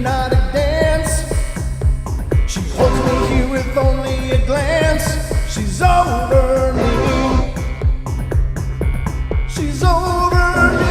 hypnotic dance. She holds me here with only a glance. She's over me. She's over me.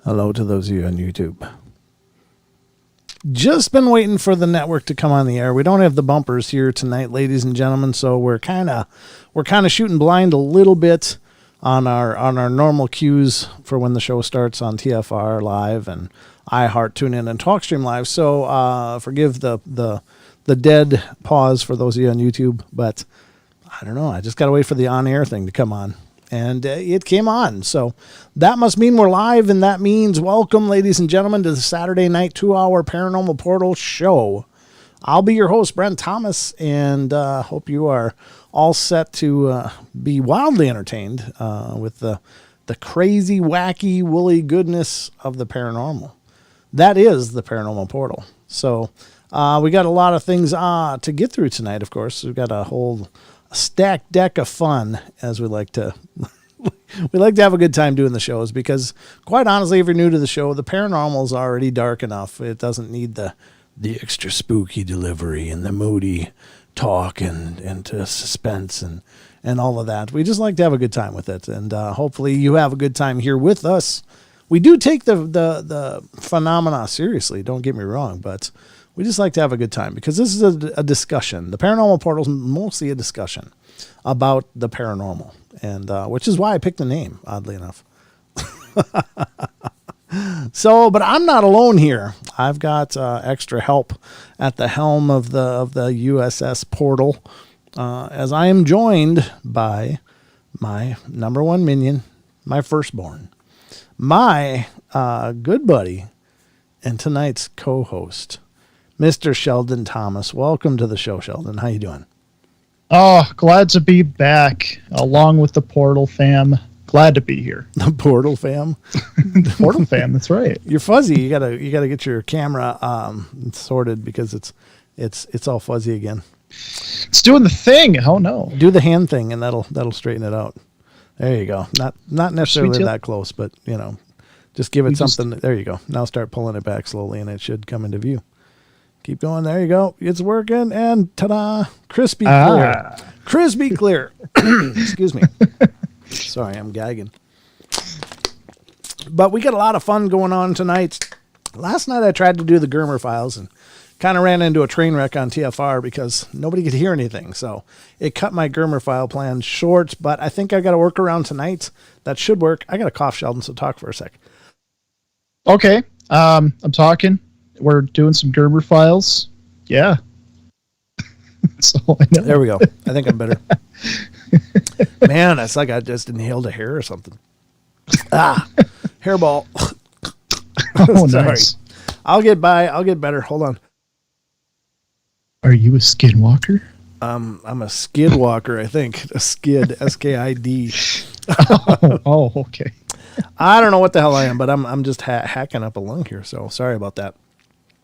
Hello to those of you on YouTube. Just been waiting for the network to come on the air. We don't have the bumpers here tonight, ladies and gentlemen, so we're kind of shooting blind a little bit on our normal cues for when the show starts on TFR Live and iHeart, TuneIn, and TalkStream Live. So forgive the dead pause for those of you on YouTube, but I don't know. I just got to wait for the on-air thing to come on. And it came on. So that must mean we're live, and that means welcome, ladies and gentlemen, to the Saturday night 2-hour Paranormal Portal show. I'll be your host, Brent Thomas, and hope you are all set to be wildly entertained with the crazy, wacky, woolly goodness of the paranormal. That is the Paranormal Portal. So we got a lot of things to get through tonight, of course. We've got a whole stacked deck of fun, as we like to have a good time doing the shows, because quite honestly, if you're new to the show, the paranormal is already dark enough. It doesn't need the extra spooky delivery and the moody talk and suspense and all of that. We just like to have a good time with it, and hopefully you have a good time here with us. We do take the phenomena seriously, don't get me wrong, but we just like to have a good time, because this is a discussion. The Paranormal Portal is mostly a discussion about the paranormal, and which is why I picked the name, oddly enough. So, but I'm not alone here. I've got extra help at the helm of the USS Portal, as I am joined by my number one minion, my firstborn, my good buddy, and tonight's co-host, Mr. Sheldon Thomas. Welcome to the show, Sheldon. How you doing? Oh, glad to be back along with the Portal fam. Glad to be here. The Portal fam? The Portal fam, that's right. You're fuzzy. You gotta get your camera sorted, because it's all fuzzy again. It's doing the thing. Oh no. Do the hand thing, and that'll straighten it out. There you go. Not necessarily that close, but just give it something. There you go. Now start pulling it back slowly, and it should come into view. Keep going. There you go. It's working. And ta-da. Crispy clear. Crispy clear. Excuse me. Sorry, I'm gagging. But we got a lot of fun going on tonight. Last night I tried to do the Germer Files and kind of ran into a train wreck on TFR because nobody could hear anything. So it cut my Germer File plan short, but I think I got to work around tonight. That should work. I got a cough, Sheldon, so talk for a sec. Okay. I'm talking. We're doing some Germer Files. Yeah. That's all I know. There we go. I think I'm better. Man, it's like I just inhaled a hair or something. Hairball. Oh, Sorry. nice. I'll get by. I'll get better. Hold on. Are you a skinwalker? I'm a skid walker, I think. A skid, S-K-I-D. Oh, okay. I don't know what the hell I am, but I'm just hacking up a lung here, so sorry about that.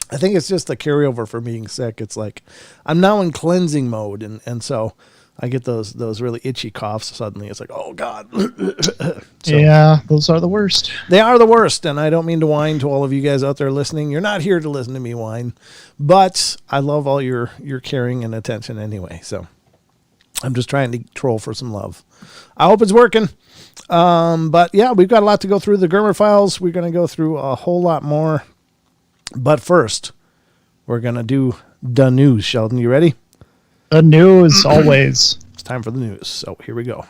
I think it's just the carryover for being sick. It's like I'm now in cleansing mode, and so I get those really itchy coughs suddenly. It's like, oh, God. So, yeah, those are the worst. they are the worst, and I don't mean to whine to all of you guys out there listening. You're not here to listen to me whine, but I love all your caring and attention anyway, so I'm just trying to troll for some love. I hope it's working. But yeah, we've got a lot to go through. The Germer Files, we're going to go through a whole lot more. But first, we're going to do the news. Sheldon, you ready? The news, always. It's time for the news. So here we go.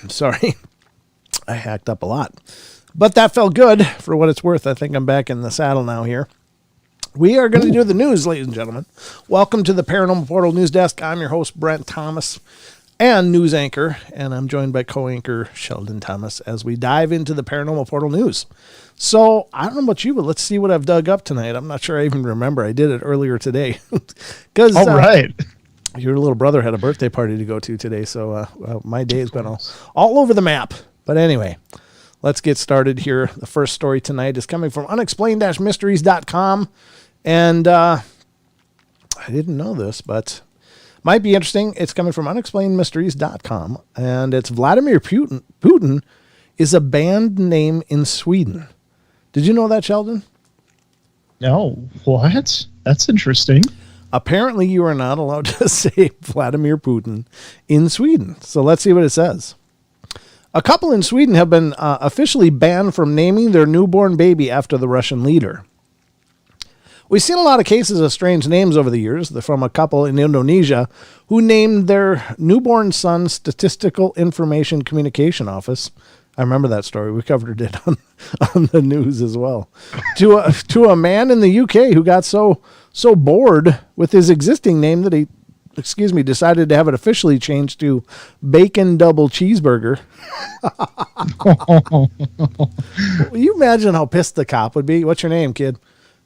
Sorry, I hacked up a lot. But that felt good for what it's worth. I think I'm back in the saddle now here. We are going to do the news, ladies and gentlemen. Welcome to the Paranormal Portal News Desk. I'm your host, Brent Thomas, and news anchor, and I'm joined by co-anchor Sheldon Thomas as we dive into the Paranormal Portal news. So, I don't know about you, but let's see what I've dug up tonight. I'm not sure I even remember. I did it earlier today. All right. Your little brother had a birthday party to go to today, so my day has been all over the map. But anyway, let's get started here. The first story tonight is coming from unexplained-mysteries.com. And I didn't know this, but might be interesting. It's coming from unexplainedmysteries.com. And it's Vladimir Putin. Putin is a band name in Sweden. Did you know that, Sheldon? No. What? That's interesting. Apparently, you are not allowed to say Vladimir Putin in Sweden. So let's see what it says. A couple in Sweden have been officially banned from naming their newborn baby after the Russian leader. We've seen a lot of cases of strange names over the years from a couple in Indonesia who named their newborn son Statistical Information Communication Office. I remember that story. We covered it on the news as well. To a man in the UK who got so bored with his existing name that he, decided to have it officially changed to Bacon Double Cheeseburger. Will you imagine how pissed the cop would be? What's your name, kid?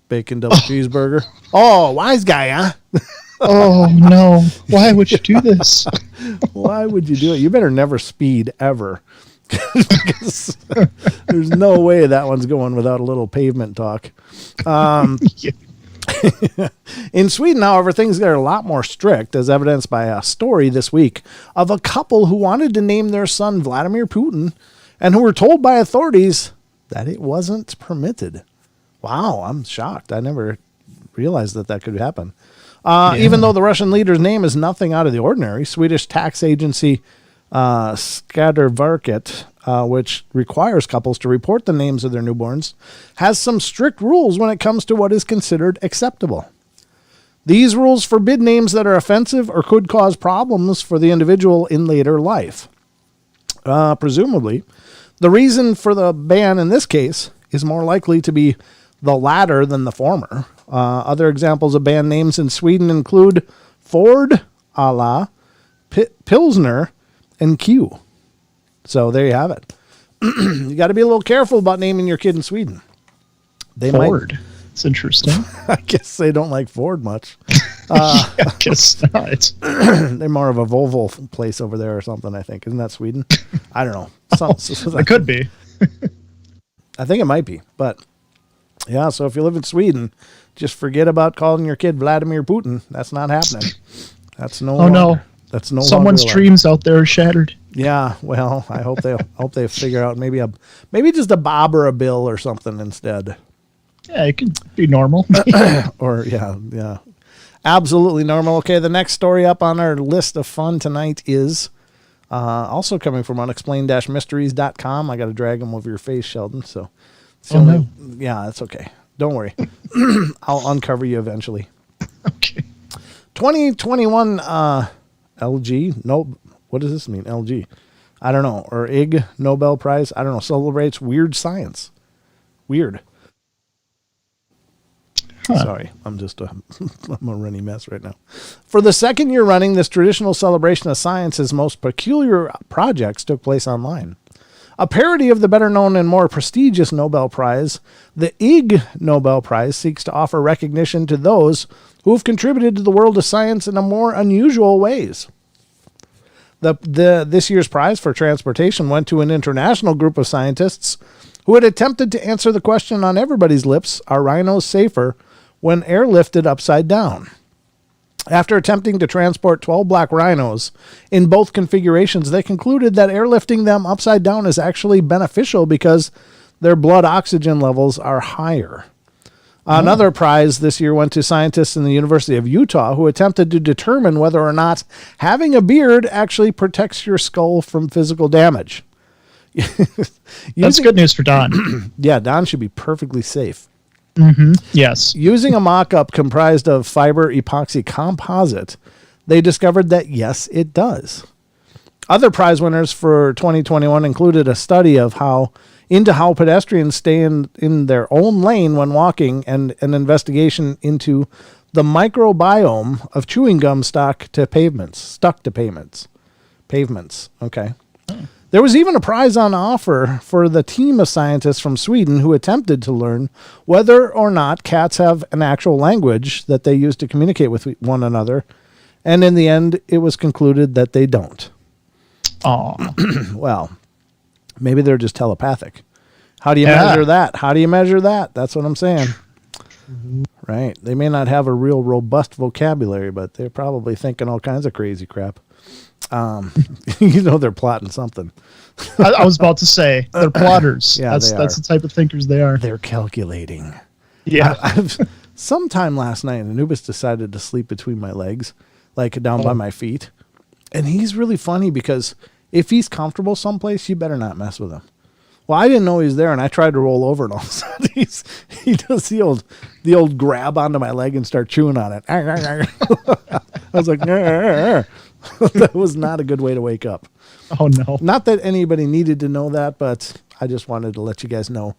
Bacon Double Cheeseburger. Oh, wise guy, huh? Oh, no. Why would you do this? Why would you do it? You better never speed ever. Because there's no way that one's going without a little pavement talk. Yeah. In Sweden, however, things are a lot more strict, as evidenced by a story this week of a couple who wanted to name their son Vladimir Putin and who were told by authorities that it wasn't permitted. Wow, I'm shocked. I never realized that could happen. Even though the Russian leader's name is nothing out of the ordinary, Swedish tax agency Skatteverket, which requires couples to report the names of their newborns, has some strict rules when it comes to what is considered acceptable. These rules forbid names that are offensive or could cause problems for the individual in later life. Presumably, the reason for the ban in this case is more likely to be the latter than the former. Other examples of band names in Sweden include Ford, Ala, Pilsner, and Q. So there you have it. You got to be a little careful about naming your kid in Sweden. Ford. It's interesting. I guess they don't like Ford much. I guess not. They're more of a Volvo place over there or something, I think. Isn't that Sweden? I don't know. It could be. I think it might be. But yeah, so if you live in Sweden, just forget about calling your kid Vladimir Putin. That's not happening. That's no. Oh no. That's no. Someone's dreams out there are shattered. Yeah. Well, I hope they figure out maybe just a Bob or a Bill or something instead. Yeah, it could be normal. Or yeah. Absolutely normal. Okay, the next story up on our list of fun tonight is also coming from unexplained-mysteries.com. I got to drag them over your face, Sheldon. So, no. Yeah, that's okay. Don't worry. I'll uncover you eventually. Okay. 2021 LG. No, what does this mean? LG. I don't know. Or Ig Nobel Prize. I don't know. Celebrates weird science. Weird. Sorry, I'm just I'm a runny mess right now. For the second year running, this traditional celebration of science's most peculiar projects took place online. A parody of the better-known and more prestigious Nobel Prize, the Ig Nobel Prize seeks to offer recognition to those who have contributed to the world of science in a more unusual ways. This year's prize for transportation went to an international group of scientists who had attempted to answer the question on everybody's lips, are rhinos safer when airlifted upside down? After attempting to transport 12 black rhinos in both configurations, they concluded that airlifting them upside down is actually beneficial because their blood oxygen levels are higher. Another prize this year went to scientists in the University of Utah who attempted to determine whether or not having a beard actually protects your skull from physical damage. That's good news for Don. Yeah, Don should be perfectly safe. Yes. Using a mock-up comprised of fiber epoxy composite, they discovered that yes, it does. Other prize winners for 2021 included a study of how pedestrians stay in their own lane when walking, and an investigation into the microbiome of chewing gum stuck to pavements. Okay. There was even a prize on offer for the team of scientists from Sweden who attempted to learn whether or not cats have an actual language that they use to communicate with one another. And in the end, it was concluded that they don't. Aw. Well, maybe they're just telepathic. How do you measure that? That's what I'm saying. Right. They may not have a real robust vocabulary, but they're probably thinking all kinds of crazy crap. They're plotting something. I was about to say they're plotters. Yeah, that's the type of thinkers they are. They're calculating. Yeah. Sometime last night, Anubis decided to sleep between my legs, like down by my feet. And he's really funny because if he's comfortable someplace, you better not mess with him. Well, I didn't know he was there, and I tried to roll over, and all of a sudden he does the old grab onto my leg and start chewing on it. I was like, that was not a good way to wake up. Oh, no. Not that anybody needed to know that, but I just wanted to let you guys know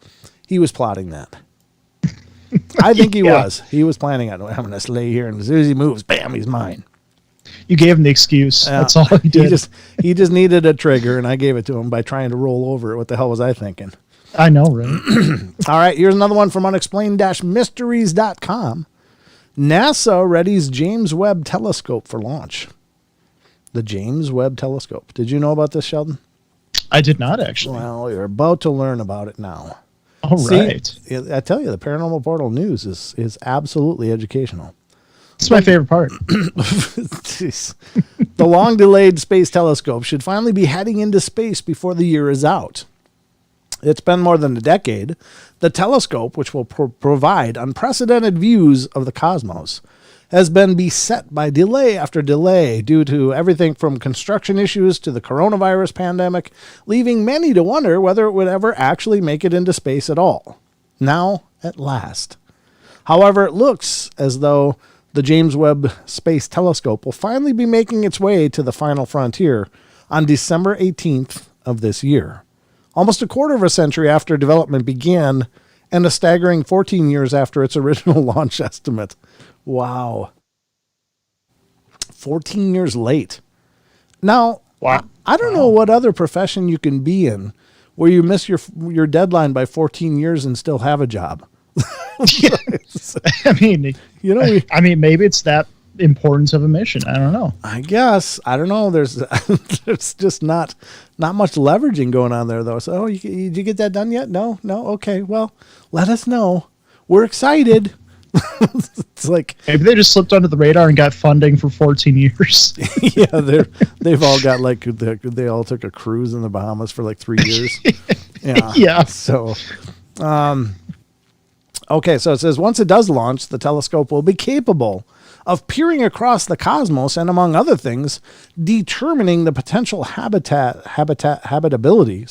he was plotting that. I think he was. He was planning on, I'm going to lay here, and as soon as he moves, bam, he's mine. You gave him the excuse. That's all he did. He just needed a trigger, and I gave it to him by trying to roll over it. What the hell was I thinking? I know, right? All right, here's another one from unexplained-mysteries.com. NASA readies James Webb Telescope for launch. The James Webb Telescope. Did you know about this, Sheldon? I did not, actually. Well, you're about to learn about it now. All right. I tell you, the Paranormal Portal news is absolutely educational. It's my favorite part. The long-delayed space telescope should finally be heading into space before the year is out. It's been more than a decade. The telescope, which will provide unprecedented views of the cosmos, has been beset by delay after delay due to everything from construction issues to the coronavirus pandemic, leaving many to wonder whether it would ever actually make it into space at all. Now, at last. However, it looks as though the James Webb Space Telescope will finally be making its way to the final frontier on December 18th of this year. Almost a quarter of a century after development began, and a staggering 14 years after its original launch estimate. Wow. 14 years late. Now, wow. I don't know what other profession you can be in where you miss your deadline by 14 years and still have a job. I mean, maybe it's that importance of a mission. I don't know. I guess. I don't know. There's just not much leveraging going on there, though. So, did you get that done yet? No? Okay. Well, let us know. We're excited. It's like maybe they just slipped under the radar and got funding for 14 years. Yeah, they've all got they all took a cruise in the Bahamas for like 3 years. Yeah. Yeah. So, okay, so it says, once it does launch, the telescope will be capable of peering across the cosmos and, among other things, determining the potential habitability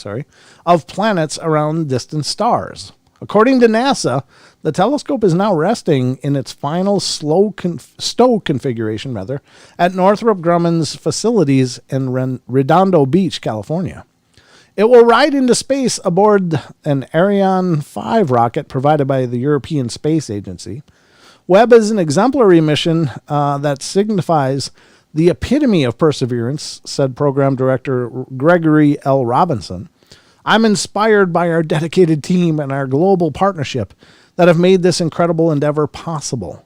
of planets around distant stars. According to NASA, the telescope is now resting in its final stow configuration at Northrop Grumman's facilities in Redondo Beach, California. It will ride into space aboard an Ariane 5 rocket provided by the European Space Agency. Webb is an exemplary mission that signifies the epitome of perseverance, said program director Gregory L. Robinson. I'm inspired by our dedicated team and our global partnership that have made this incredible endeavor possible.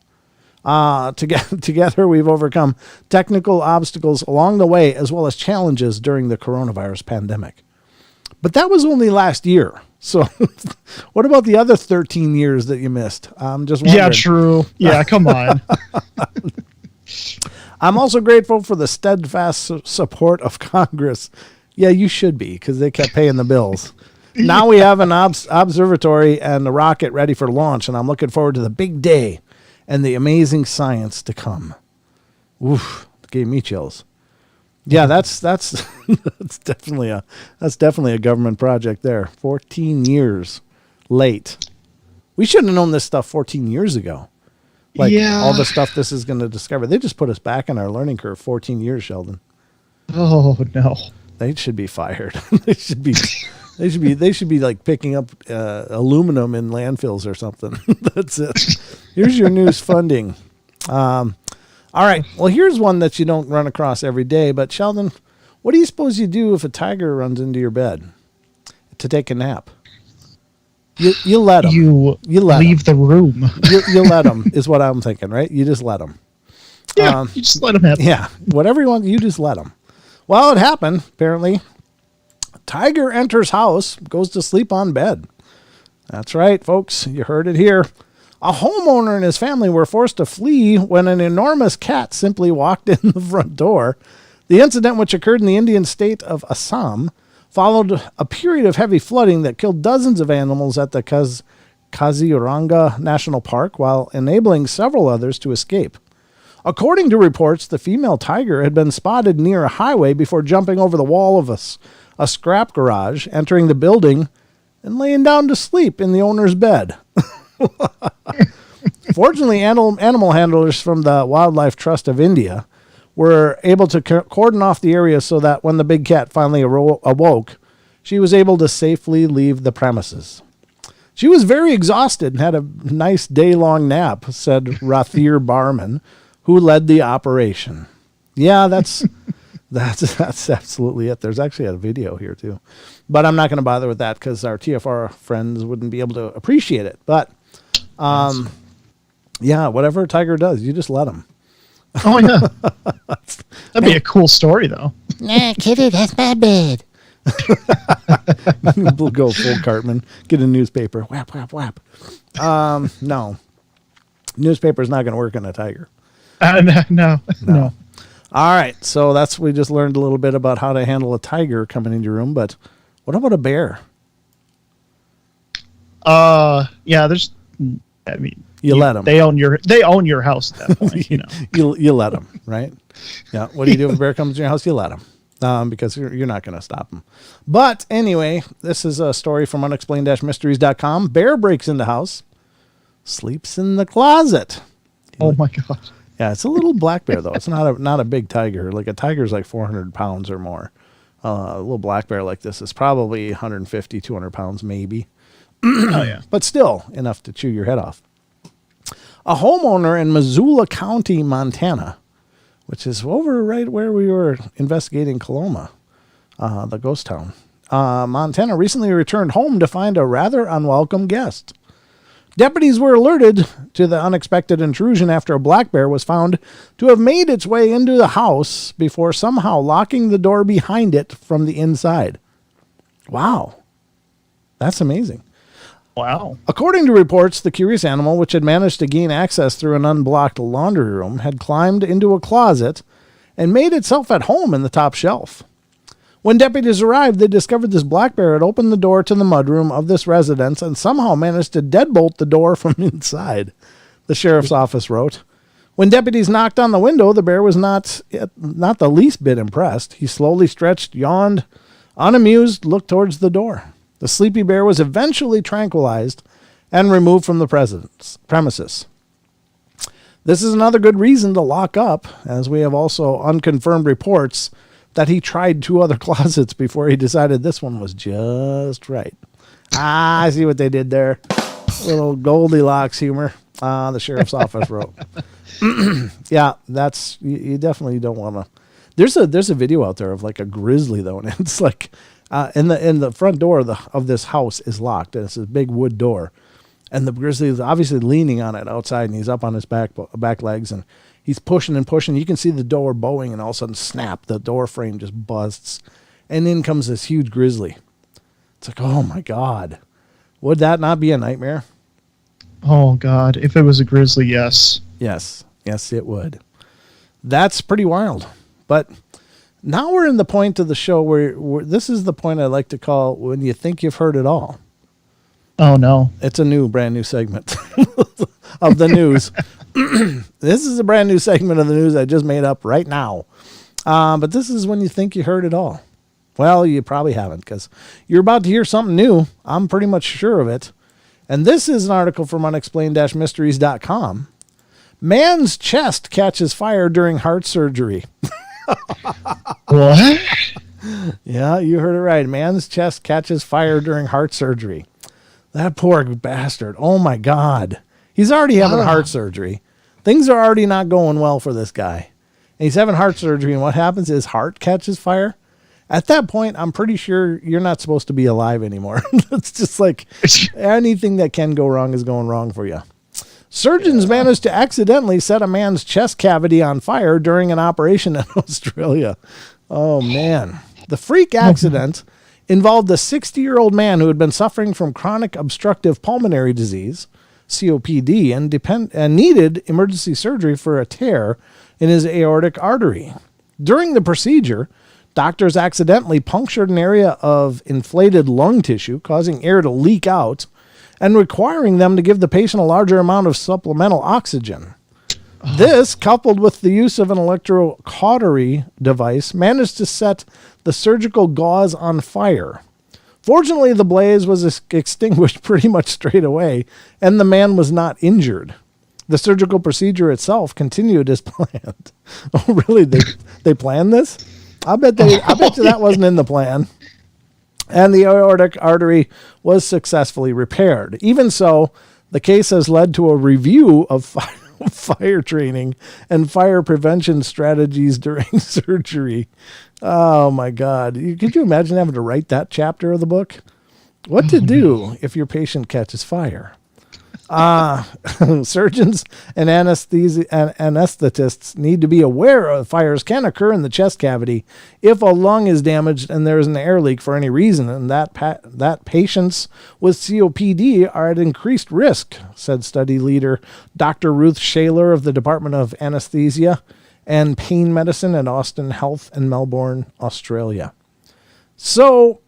Together, we've overcome technical obstacles along the way, as well as challenges during the coronavirus pandemic. But that was only last year. So what about the other 13 years that you missed? I'm just wondering. Yeah, true. Yeah, come on. I'm also grateful for the steadfast support of Congress. Yeah, you should be, because they kept paying the bills. Now we have an observatory and a rocket ready for launch, and I'm looking forward to the big day and the amazing science to come. Oof, it gave me chills. Yeah, that's that's definitely a government project there. 14 years late. We should have known this stuff 14 years ago. Like all the stuff this is going to discover. They just put us back in our learning curve 14 years, Sheldon. Oh no. They should be fired. They should be like picking up aluminum in landfills or something. That's it. Here's your news funding. All right. Well, here's one that you don't run across every day. But Sheldon, what do you suppose you do if a tiger runs into your bed to take a nap? You let him. You let leave the room. You let him is what I'm thinking, right? You just let him. Yeah, you just let him have. Yeah, whatever you want, you just let him. Well, it happened, apparently. Tiger enters house, goes to sleep on bed. That's right, folks. You heard it here. A homeowner and his family were forced to flee when an enormous cat simply walked in the front door. The incident, which occurred in the Indian state of Assam, followed a period of heavy flooding that killed dozens of animals at the Kaziranga National Park, while enabling several others to escape. According to reports, the female tiger had been spotted near a highway before jumping over the wall of a scrap garage, entering the building, and laying down to sleep in the owner's bed. Fortunately, animal handlers from the Wildlife Trust of India were able to cordon off the area so that when the big cat finally awoke, she was able to safely leave the premises. She was very exhausted and had a nice day-long nap, said Rathir Barman, who led the operation. Yeah, that's absolutely it. There's actually a video here too, but I'm not going to bother with that because our TFR friends wouldn't be able to appreciate it. But, yeah, whatever a tiger does, you just let him. Oh yeah, that'd be a cool story though. Nah, kitty, that's my bed. We'll go full Cartman. Get a newspaper. Whap, whap, whap. No. Newspaper's not going to work on a tiger. No. All right. So we just learned a little bit about how to handle a tiger coming into your room. But what about a bear? Yeah, you let them. They own your house at that point, you know. you let them, right? Yeah. What do you do if a bear comes to your house? You let them, because you're not going to stop them. But anyway, this is a story from unexplained-mysteries.com. Bear breaks into house, sleeps in the closet. Oh my God. Yeah, it's a little black bear though. It's not a big tiger. Like a tiger's like 400 pounds or more. A little black bear like this is probably 150, 200 pounds maybe. Oh yeah. But still enough to chew your head off. A homeowner in Missoula County, Montana, which is over right where we were investigating Coloma, the ghost town. Montana recently returned home to find a rather unwelcome guest. Deputies were alerted to the unexpected intrusion after a black bear was found to have made its way into the house before somehow locking the door behind it from the inside. Wow. That's amazing. Wow. According to reports, the curious animal, which had managed to gain access through an unblocked laundry room, had climbed into a closet and made itself at home in the top shelf. When deputies arrived, they discovered this black bear had opened the door to the mudroom of this residence and somehow managed to deadbolt the door from inside, the sheriff's office wrote. When deputies knocked on the window, the bear was not the least bit impressed. He slowly stretched, yawned, unamused, looked towards the door. The sleepy bear was eventually tranquilized and removed from the premises. This is another good reason to lock up, as we have also unconfirmed reports that he tried 2 other closets before he decided this one was just right. I see what they did there. A little Goldilocks humor. The sheriff's office wrote. Yeah, that's you definitely don't want to. There's a video out there of like a grizzly though, and it's like in the front door of this house is locked, and it's a big wood door, and the grizzly is obviously leaning on it outside, and he's up on his back legs, and he's pushing and pushing. You can see the door bowing, and all of a sudden, snap! The door frame just busts, and in comes this huge grizzly. It's like, oh my God, would that not be a nightmare? Oh God, if it was a grizzly, yes. Yes, it would. That's pretty wild. But now we're in the point of the show where this is the point I like to call when you think you've heard it all. Oh no. It's a brand new segment of the news. This is a brand new segment of the news I just made up right now. But this is when you think you heard it all. Well, you probably haven't, because you're about to hear something new. I'm pretty much sure of it. And this is an article from unexplained-mysteries.com. Man's chest catches fire during heart surgery. What? Yeah, you heard it right. Man's chest catches fire during heart surgery. That poor bastard. Oh, my God. He's already having heart surgery. Things are already not going well for this guy. And he's having heart surgery, and what happens is heart catches fire. At that point, I'm pretty sure you're not supposed to be alive anymore. It's just like anything that can go wrong is going wrong for you. Surgeons managed to accidentally set a man's chest cavity on fire during an operation in Australia. Oh, man. The freak accident involved a 60-year-old man who had been suffering from chronic obstructive pulmonary disease, COPD, and needed emergency surgery for a tear in his aortic artery. During the procedure, doctors accidentally punctured an area of inflated lung tissue, causing air to leak out and requiring them to give the patient a larger amount of supplemental oxygen. This, coupled with the use of an electrocautery device, managed to set the surgical gauze on fire. Fortunately, the blaze was extinguished pretty much straight away, and the man was not injured. The surgical procedure itself continued as planned. Oh, really? They planned this? I bet you that wasn't in the plan. And the aortic artery was successfully repaired. Even so, the case has led to a review of fire training and fire prevention strategies during surgery. Oh, my God. Could you imagine having to write that chapter of the book? What to do if your patient catches fire? Surgeons and anesthetists need to be aware of fires can occur in the chest cavity if a lung is damaged and there is an air leak for any reason, and that patients with COPD are at increased risk, said study leader Dr. Ruth Shaler of the Department of Anesthesia and Pain Medicine at Austin Health in Melbourne, Australia. So,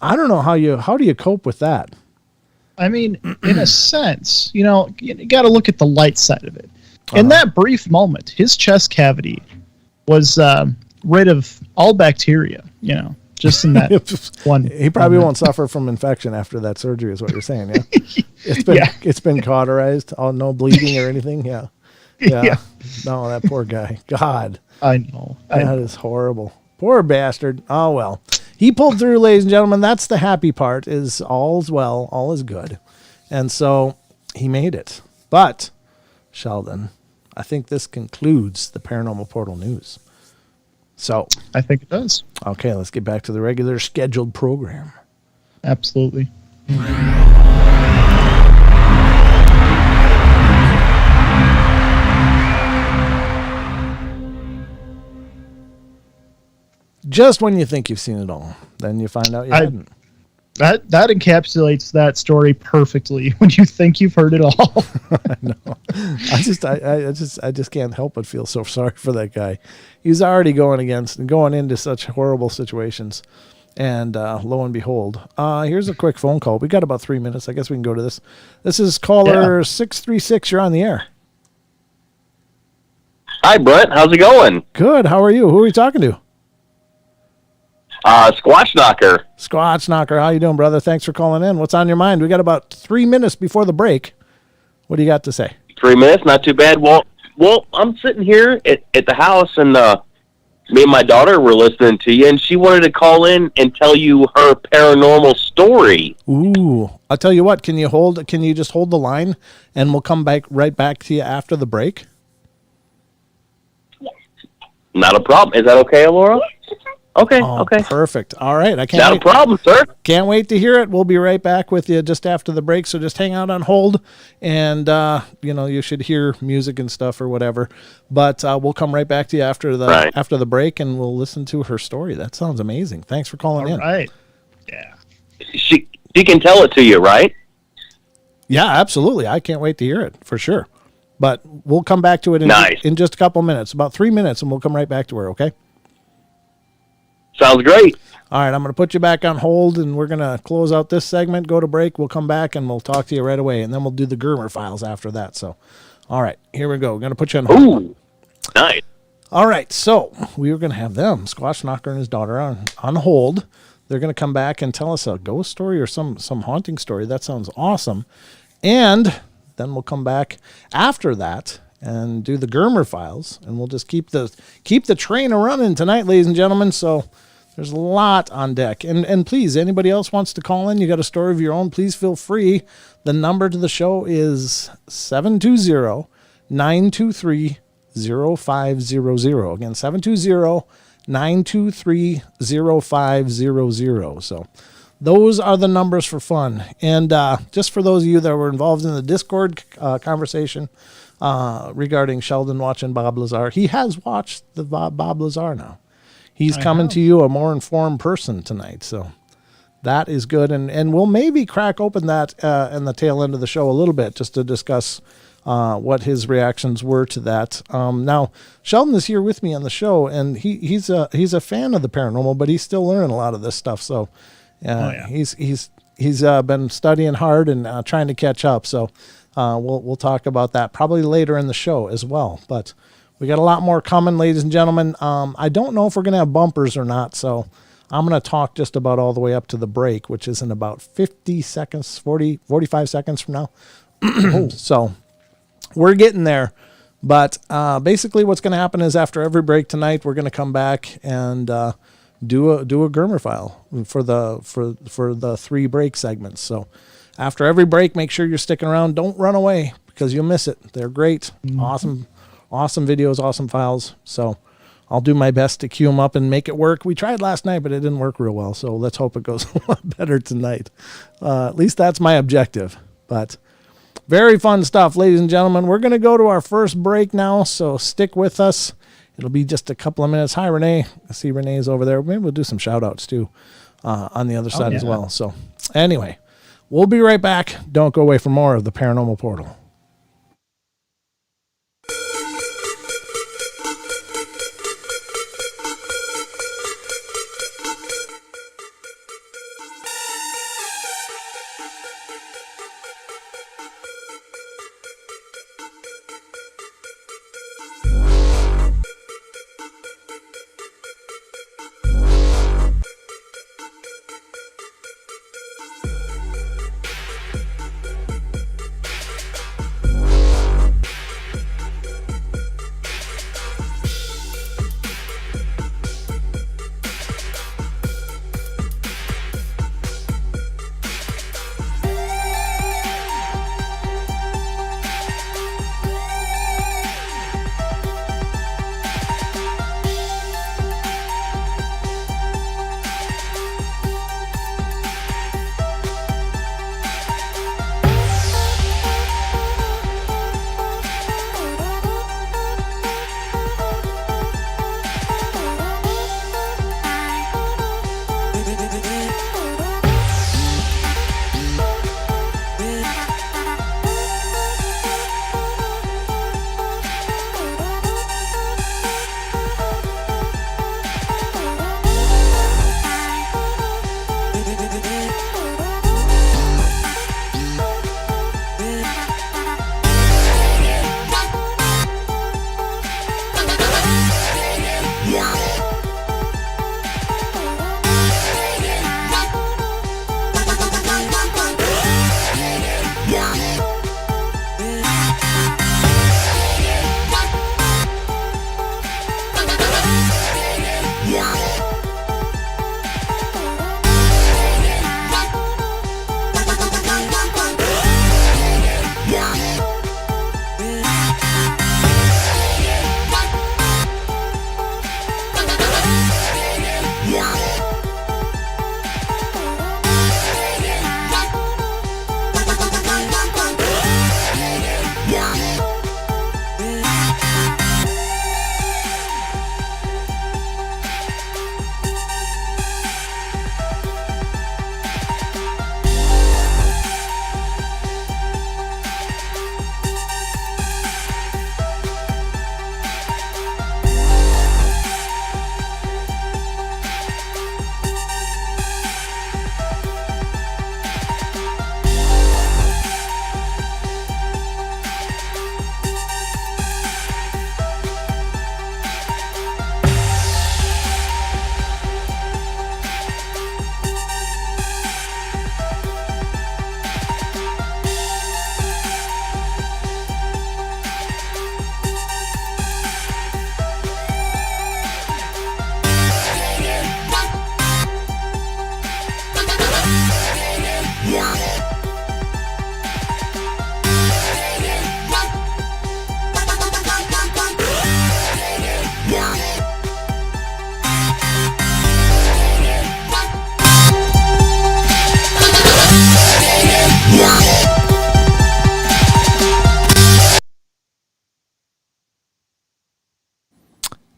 I don't know how do you cope with that? I mean, in a sense, you got to look at the light side of it. In that brief moment, his chest cavity was rid of all bacteria, just in that one. He probably won't suffer from infection after that surgery, is what you're saying, yeah? It's been cauterized, no bleeding or anything, yeah. No, that poor guy. God. I know. That is horrible. Poor bastard. Oh, well. He pulled through, ladies and gentlemen. That's the happy part, is all's well, all is good. And so he made it. But, Sheldon, I think this concludes the Paranormal Portal news. So I think it does. Okay, let's get back to the regular scheduled program. Absolutely. Just when you think you've seen it all, then you find out you hadn't. That encapsulates that story perfectly. When you think you've heard it all. I know. I just can't help but feel so sorry for that guy. He's already going into such horrible situations, and lo and behold, here's a quick phone call. We got about 3 minutes. I guess we can go to this. This is caller 636. You're on the air. Hi, Brent. How's it going? Good. How are you? Who are we talking to? Squatch Knocker. Squatch Knocker, how you doing, brother? Thanks for calling in. What's on your mind? We got about 3 minutes before the break. What do you got to say? 3 minutes, not too bad. Well, I'm sitting here at the house, and me and my daughter were listening to you, and she wanted to call in and tell you her paranormal story. Ooh, I'll tell you what. Can you just hold the line, and we'll come right back to you after the break? Not a problem. Is that okay, Laura? Okay, Oh, okay. perfect. All right. I can't Not wait. a problem, sir. Can't wait to hear it. We'll be right back with you just after the break. So just hang out on hold, and you should hear music and stuff or whatever. But we'll come right back to you after the break, and we'll listen to her story. That sounds amazing. Thanks for calling in. All right. Yeah. She can tell it to you, right? Yeah, absolutely. I can't wait to hear it for sure. But we'll come back to it in just a couple minutes, about 3 minutes, and we'll come right back to her. Okay. Sounds great. All right, I'm going to put you back on hold, and we're going to close out this segment, go to break. We'll come back, and we'll talk to you right away, and then we'll do the Germer Files after that. So, all right, here we go. We're going to put you on hold. Ooh, nice. All right, so we were going to have them, Squatch Knocker and his daughter, on hold. They're going to come back and tell us a ghost story or some haunting story. That sounds awesome. And then we'll come back after that and do the Germer Files, and we'll just keep the train a-running tonight, ladies and gentlemen. So there's a lot on deck. And please, anybody else wants to call in, you got a story of your own, please feel free. The number to the show is 720-923-0500. Again, 720-923-0500. So those are the numbers for fun. And just for those of you that were involved in the Discord conversation regarding Sheldon watching Bob Lazar, he has watched the Bob Lazar now. He's coming to you a more informed person tonight. So that is good. And we'll maybe crack open that in the tail end of the show a little bit just to discuss what his reactions were to that. Now, Sheldon is here with me on the show, and he's a fan of the paranormal, but he's still learning a lot of this stuff. So he's been studying hard and trying to catch up. So we'll talk about that probably later in the show as well. But we got a lot more coming, ladies and gentlemen. I don't know if we're going to have bumpers or not, so I'm going to talk just about all the way up to the break, which is in about 50 seconds, 45 seconds from now. So we're getting there. But basically what's going to happen is after every break tonight, we're going to come back and do a Germer File for the 3 break segments. So after every break, make sure you're sticking around. Don't run away because you'll miss it. They're great. Awesome videos, awesome files. So I'll do my best to queue them up and make it work. We tried last night, but it didn't work real well. So let's hope it goes a lot better tonight. At least that's my objective. But very fun stuff, ladies and gentlemen. We're going to go to our first break now, so stick with us. It'll be just a couple of minutes. Hi, Renee. I see Renee's over there. Maybe we'll do some shout-outs, too, on the other side as well. So anyway, we'll be right back. Don't go away for more of the Paranormal Portal.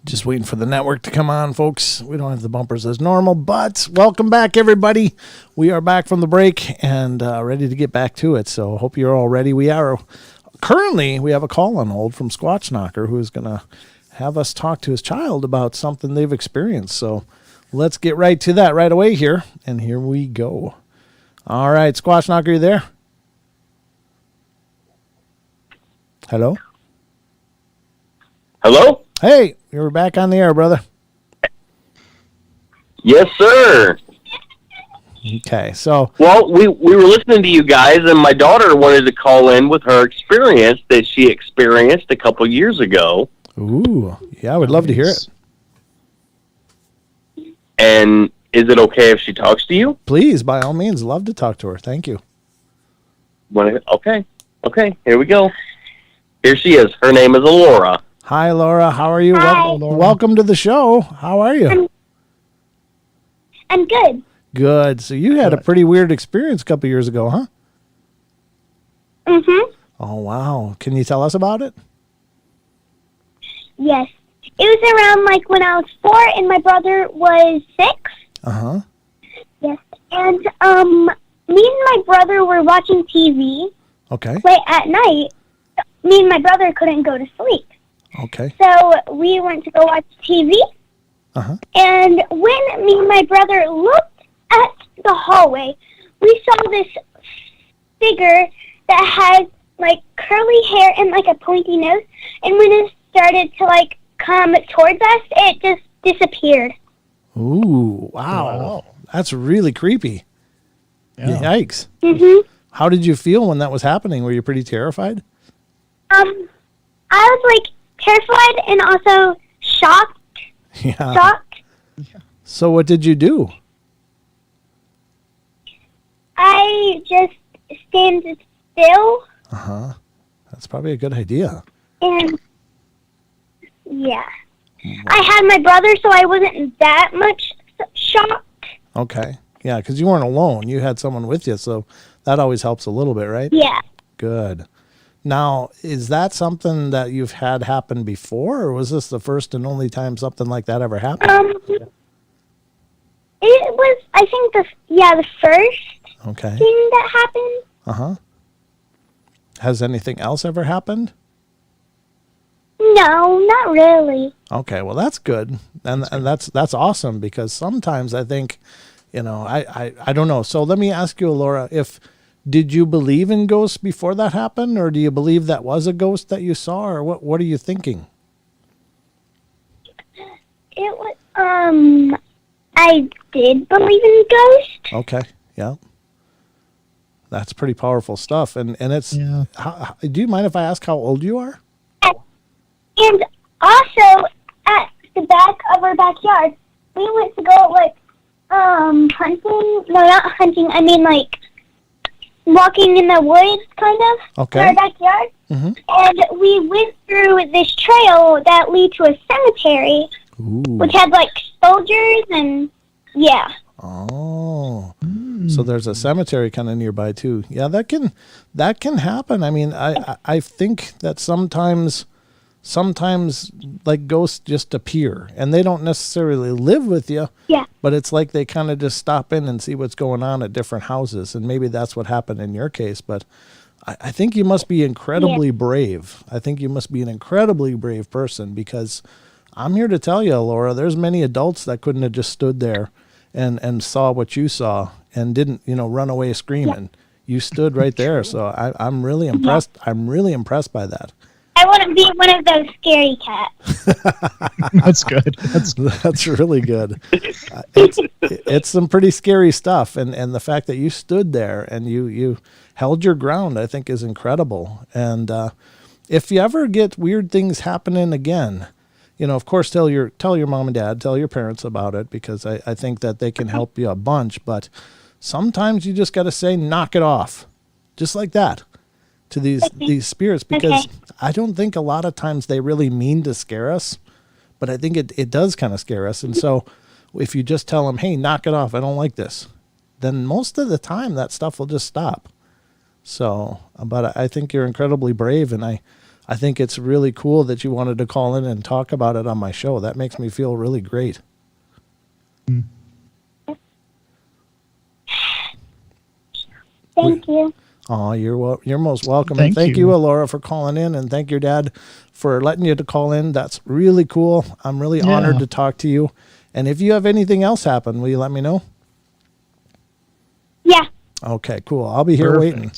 Just waiting for the network to come on, folks. We don't have the bumpers as normal, but welcome back, everybody. We are back from the break and ready to get back to it. So hope you're all ready. We have a call on hold from Squatch Knocker, who is going to have us talk to his child about something they've experienced. So let's get right to that right away here. And here we go. All right, Squatch Knocker, you there? Hello? Hello? Hey, you're back on the air, brother. Yes, sir. Okay, so Well, we were listening to you guys, and my daughter wanted to call in with her experience that she experienced a couple years ago. ooh, yeah, I would love to hear it. And is it okay if she talks to you? Please, by all means, love to talk to her. Thank you. Okay, here we go. Here she is. Her name is Alora. Hi, Laura. How are you? Hi. Welcome to the show. How are you? I'm good. Good. So you had a pretty weird experience a couple years ago, huh? Mm-hmm. Oh, wow. Can you tell us about it? Yes. It was around like when I was 4 and my brother was 6. Uh-huh. Yes. And me and my brother were watching TV Okay. late at night. Me and my brother couldn't go to sleep. Okay. So we went to go watch TV. Uh-huh. And when me and my brother looked at the hallway, we saw this figure that had like curly hair and like a pointy nose. And when it started to like come towards us, it just disappeared. Ooh, wow. That's really creepy. Yeah. Yikes. Mm-hmm. How did you feel when that was happening? Were you pretty terrified? I was like terrified and also shocked. Yeah. So what did you do? I just stand still Uh-huh. That's probably a good idea. and yeah. I had my brother, so I wasn't that much shocked. Okay. Yeah, because you weren't alone. You had someone with you, so that always helps a little bit, right? Yeah. Good. Now, is that something that you've had happen before, or was this the first and only time something like that ever happened? It was, I think, the first Okay. thing that happened. Uh-huh. Has anything else ever happened? No, not really. Okay, well that's good, and that's awesome, because sometimes I think, I don't know. So let me ask you, Laura, did you believe in ghosts before that happened, or do you believe that was a ghost that you saw, or what are you thinking? It was, I did believe in ghosts. Okay, yeah, that's pretty powerful stuff, and it's. Yeah. Do you mind if I ask how old you are? And also, at the back of our backyard, we went to go, like, hunting. No, not hunting. I mean, like, walking in the woods, kind of, Okay. in our backyard. Mm-hmm. And we went through this trail that leads to a cemetery, Ooh. which had, like, soldiers and, yeah. Oh, so there's a cemetery kind of nearby too. Yeah, that can happen. I mean, I think that sometimes like ghosts just appear and they don't necessarily live with you. Yeah. But it's like they kind of just stop in and see what's going on at different houses, and maybe that's what happened in your case. But I think you must be incredibly brave. I think you must be an incredibly brave person, because I'm here to tell you, Laura, there's many adults that couldn't have just stood there and saw what you saw and didn't, run away screaming. You stood right there. So I'm really impressed. I'm really impressed by that. I wouldn't be one of those scary cats. That's good. That's really good. It's some pretty scary stuff. And the fact that you stood there and you held your ground, I think is incredible. And if you ever get weird things happening again, of course, tell your mom and dad, tell your parents about it, because I think that they can help you a bunch. But sometimes you just got to say, knock it off, just like that, to these spirits, because I don't think a lot of times they really mean to scare us, but I think it does kind of scare us. And so if you just tell them, hey, knock it off, I don't like this, then most of the time that stuff will just stop. So, but I think you're incredibly brave, and I think it's really cool that you wanted to call in and talk about it on my show. That makes me feel really great. Thank you. Oh, you're most welcome. Thank And thank you. you, Alora, for calling in, and thank your dad for letting you to call in. That's really cool. I'm really honored to talk to you. And if you have anything else happen, will you let me know? Yeah. Okay, cool. I'll be here waiting.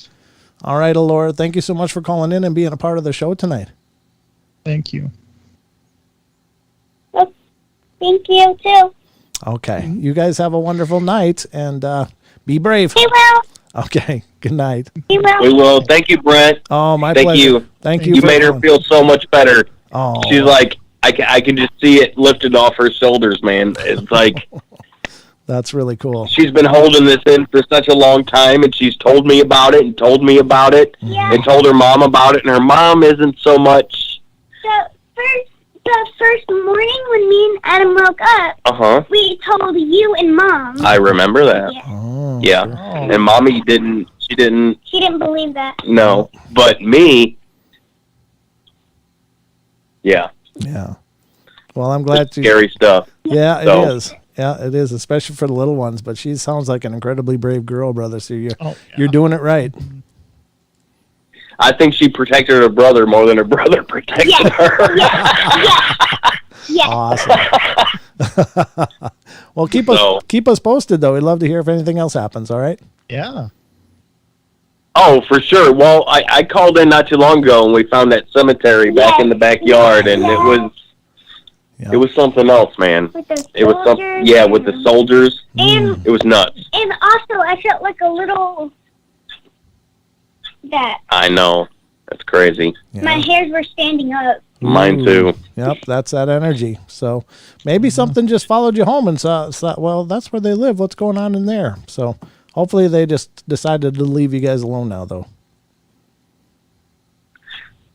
All right, Alora, thank you so much for calling in and being a part of the show tonight. Thank you. Well, thank you too. Okay, you guys have a wonderful night, and be brave. We will. Okay, good night. We will. We will. Thank you, Brent. Oh, my Thank pleasure. you. Thank you. You for made her calling. feel so much better. Oh, She's like, I can just see it lifted off her shoulders, man. It's like that's really cool. she's been holding this in for such a long time, and she's told me about it and told me about it Yeah. and told her mom about it, and her mom isn't so much. The first morning when me and Adam woke up, we told you and Mom. I remember that. Yeah. Oh, Yeah. sure. And Mommy didn't. She didn't. She didn't believe that. No. But me. Yeah. Yeah. Well, I'm glad you. Scary stuff. Yeah, it So- is. Yeah, it is, especially for the little ones. But she sounds like an incredibly brave girl, brother. So you're doing it right. I think she protected her brother more than her brother protected her. Yeah. Awesome. Well, keep us posted though. We'd love to hear if anything else happens. All right. Yeah. Oh, for sure. Well, I called in not too long ago, and we found that cemetery back in the backyard, and it was something else, man. With the It was soldiers with the soldiers. And It was nuts. and also I felt like a little that I know. That's crazy. Yeah. my hairs were standing up. Mine too. Yep, that's that energy. So maybe something just followed you home and saw, well, that's where they live. What's going on in there? So hopefully they just decided to leave you guys alone now, though.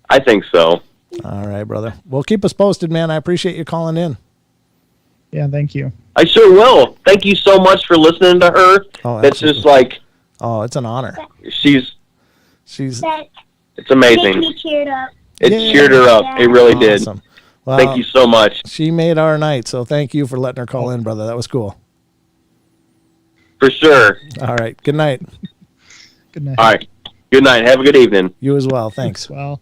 I think so. All right, brother. Well, keep us posted, man. I appreciate you calling in. Yeah, thank you. I sure will. Thank you so much for listening to her. Oh, That's just absolutely. like It's an honor. she's. That It's made amazing. me cheered up. It Yeah. cheered her up. It really did. Awesome. Well, Thank you so much. She made our night, so thank you for letting her call in, brother. That was cool. For sure. All right. Good night. Good night. All right. Good night. Have a good evening. You as well. Thanks. Well,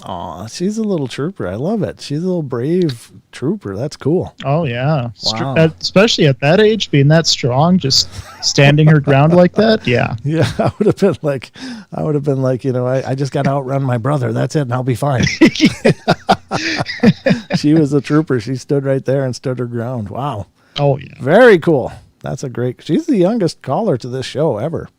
Aw, she's a little trooper. I love it. She's a little brave trooper. That's cool. oh yeah. Wow. Especially at that age, being that strong, just standing her ground like that. Yeah. Yeah, I would have been like, I just got to outrun my brother. That's it, and I'll be fine. She was a trooper. She stood right there and stood her ground. Wow. Oh yeah. Very cool. That's a great, she's the youngest caller to this show ever.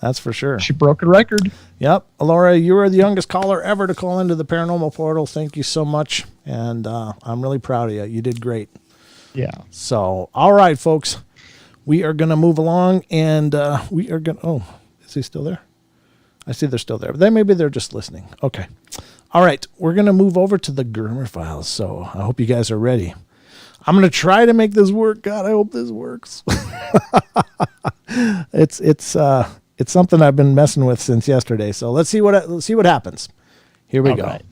That's for sure. She broke a record. Yep. Laura, you were the youngest caller ever to call into the Paranormal Portal. Thank you so much. And I'm really proud of you. You did great. Yeah. So, all right, folks. We are going to move along, and we are going to... Oh, is he still there? I see they're still there. Maybe they're just listening. Okay. All right. We're going to move over to the Germer Files, so I hope you guys are ready. I'm going to try to make this work. God, I hope this works. It's something I've been messing with since yesterday. So let's see what happens. Here we go. Right.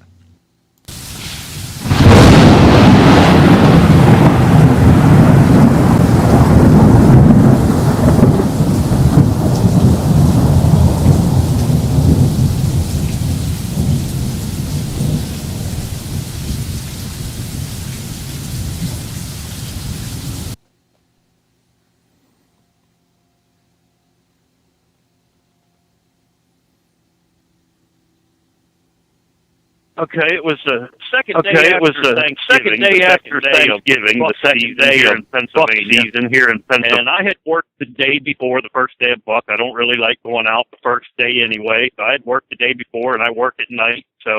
Okay, it was the second day after Thanksgiving. The second day in Pennsylvania. Season here in Pennsylvania. And I had worked the day before, the first day of buck. I don't really like going out the first day anyway. So I had worked the day before, and I work at night. So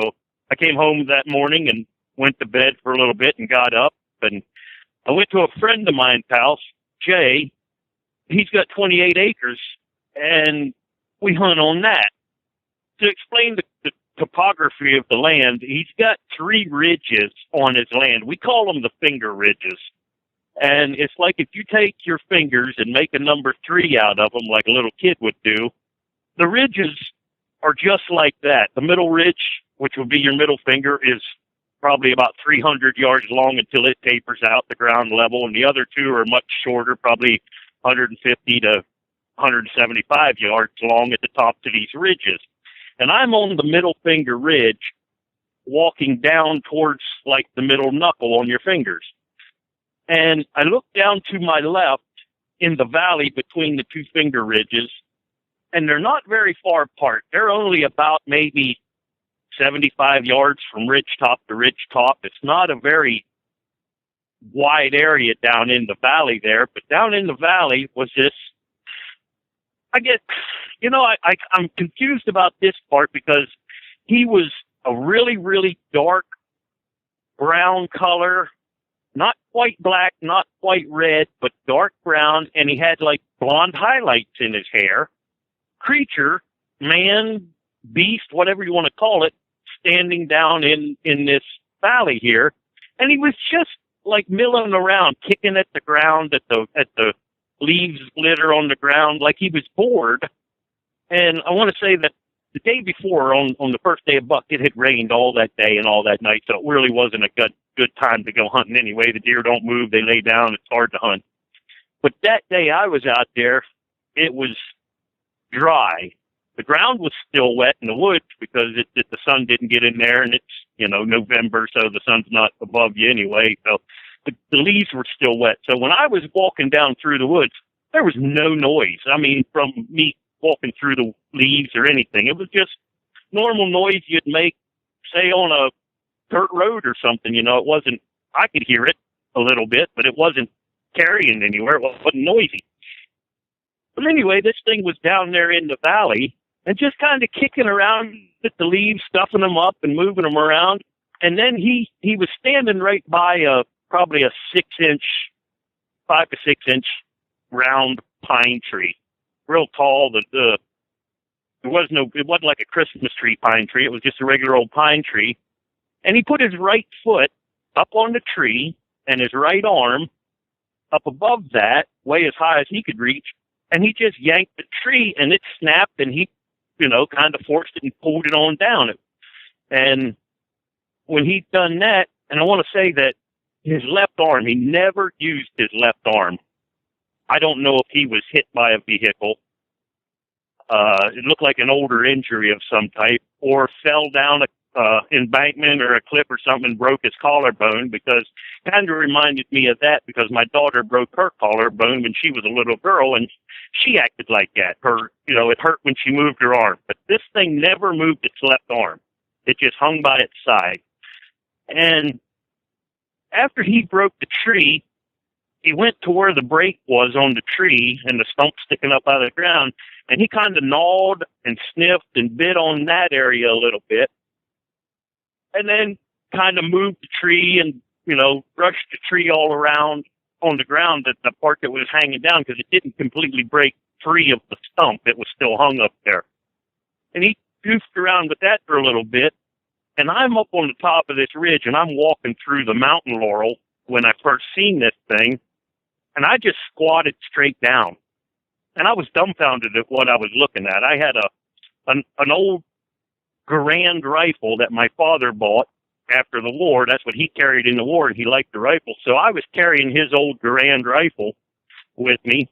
I came home that morning and went to bed for a little bit and got up. And I went to a friend of mine's house, Jay. He's got 28 acres, and we hunt on that. To explain the topography of the land, he's got 3 ridges on his land. We call them the finger ridges. And it's like if you take your fingers and make a number 3 out of them like a little kid would do, the ridges are just like that. The middle ridge which would be your middle finger, is probably about 300 yards long until it tapers out the ground level, and the other two are much shorter, probably 150 to 175 yards long at the top to these ridges. And I'm on the middle finger ridge, walking down towards like the middle knuckle on your fingers. And I look down to my left in the valley between the two finger ridges, and they're not very far apart. They're only about maybe 75 yards from ridge top to ridge top. It's not a very wide area down in the valley there, but down in the valley was this, I'm confused about this part because he was a really, really dark brown color, not quite black, not quite red, but dark brown, and he had like blonde highlights in his hair. Creature, man, beast, whatever you want to call it, standing down in this valley here, and he was just like milling around, kicking at the ground, at the leaves litter on the ground, like he was bored. And I want to say that the day before, on the first day of buck, it had rained all that day and all that night, so it really wasn't a good time to go hunting anyway. The deer don't move, they lay down, it's hard to hunt. But that day I was out there, it was dry. The ground was still wet in the woods because the sun didn't get in there, and it's, November, so the sun's not above you anyway. So the leaves were still wet. So when I was walking down through the woods, there was no noise. I mean, from me walking through the leaves or anything. It was just normal noise you'd make, say, on a dirt road or something. It wasn't, I could hear it a little bit, but it wasn't carrying anywhere. It wasn't noisy. But anyway, this thing was down there in the valley and just kind of kicking around with the leaves, stuffing them up and moving them around. And then he was standing right by probably a 5 to 6 inch round pine tree, real tall. It wasn't like a Christmas tree pine tree. It was just a regular old pine tree. And he put his right foot up on the tree and his right arm up above that, way as high as he could reach. And he just yanked the tree, and it snapped, and he, kind of forced it and pulled it on down. And when he'd done that, and I want to say that his left arm, he never used his left arm. I don't know if he was hit by a vehicle. It looked like an older injury of some type, or fell down a embankment or a cliff or something and broke his collarbone, because it kind of reminded me of that, because my daughter broke her collarbone when she was a little girl, and she acted like that. It hurt when she moved her arm. But this thing never moved its left arm. It just hung by its side. And after he broke the tree, he went to where the break was on the tree and the stump sticking up out of the ground, and he kind of gnawed and sniffed and bit on that area a little bit, and then kind of moved the tree and, brushed the tree all around on the ground, at the part that was hanging down, because it didn't completely break free of the stump. It was still hung up there. And he goofed around with that for a little bit, and I'm up on the top of this ridge, and I'm walking through the mountain laurel when I first seen this thing, and I just squatted straight down. And I was dumbfounded at what I was looking at. I had an old Garand rifle that my father bought after the war. That's what he carried in the war, and he liked the rifle. So I was carrying his old Garand rifle with me,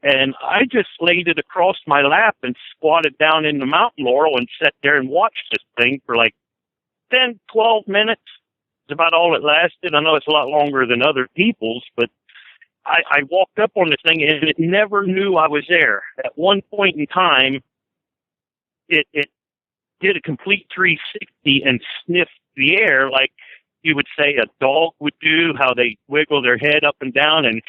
and I just laid it across my lap and squatted down in the mountain laurel and sat there and watched this thing for like 10, 12 minutes. It's about all it lasted. I know it's a lot longer than other people's, but I walked up on this thing, and it never knew I was there. At one point in time, it did a complete 360 and sniffed the air like you would say a dog would do, how they wiggle their head up and down and,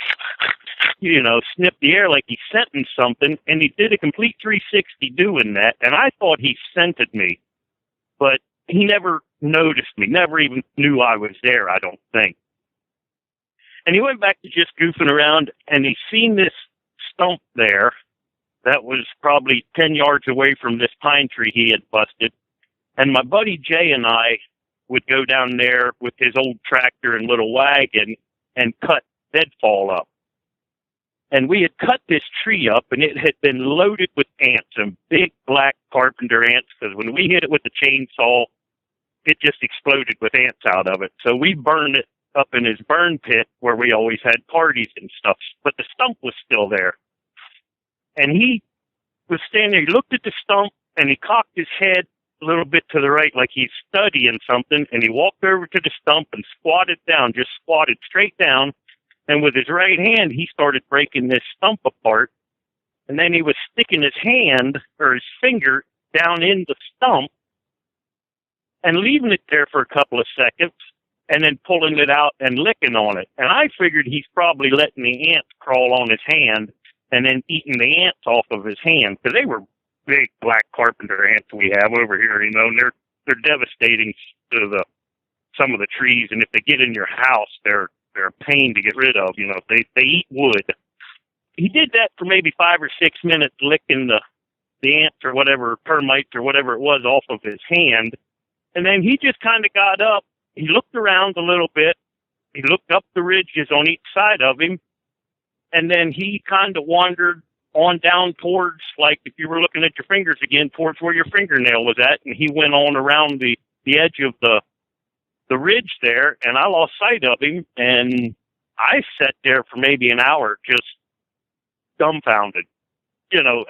sniff the air like he scented something. And he did a complete 360 doing that, and I thought he scented me. But he never noticed me, never even knew I was there, I don't think. And he went back to just goofing around, and he seen this stump there that was probably 10 yards away from this pine tree he had busted. And my buddy Jay and I would go down there with his old tractor and little wagon and cut deadfall up. And we had cut this tree up, and it had been loaded with ants, and big black carpenter ants, because when we hit it with the chainsaw, it just exploded with ants out of it. So we burned it up in his burn pit where we always had parties and stuff, but the stump was still there. And he was standing there, he looked at the stump, and he cocked his head a little bit to the right like he's studying something, and he walked over to the stump and squatted down, just squatted straight down, and with his right hand, he started breaking this stump apart, and then he was sticking his hand, or his finger, down in the stump, and leaving it there for a couple of seconds, and then pulling it out and licking on it. And I figured he's probably letting the ants crawl on his hand, and then eating the ants off of his hand, because they were big black carpenter ants we have over here, you know, and they're devastating to some of the trees, and if they get in your house, they're a pain to get rid of, you know. They eat wood. He did that for maybe 5 or 6 minutes, licking the ants or whatever, termites or whatever it was off of his hand, and then he just kind of got up. He looked around a little bit. He looked up the ridges on each side of him, and then he kind of wandered on down towards, like if you were looking at your fingers again, towards where your fingernail was at, and he went on around the edge of the ridge there, and I lost sight of him, and I sat there for maybe an hour just dumbfounded, you know,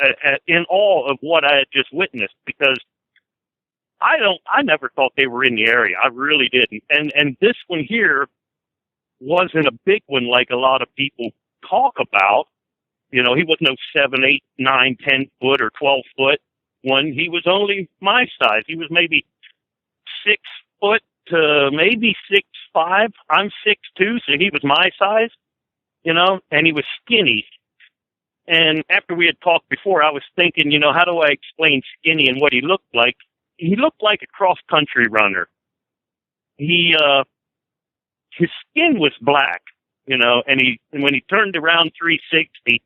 in awe of what I had just witnessed, because I never thought they were in the area. I really didn't. And this one here wasn't a big one like a lot of people talk about. You know, he was no 7, 8, 9, 10 foot or 12 foot one. He was only my size. He was maybe 6 foot to maybe 6'5". I'm 6'2", so he was my size, you know, and he was skinny. And after we had talked before, I was thinking, you know, how do I explain skinny and what he looked like? He looked like a cross-country runner. His skin was black, you know, and when he turned around 360,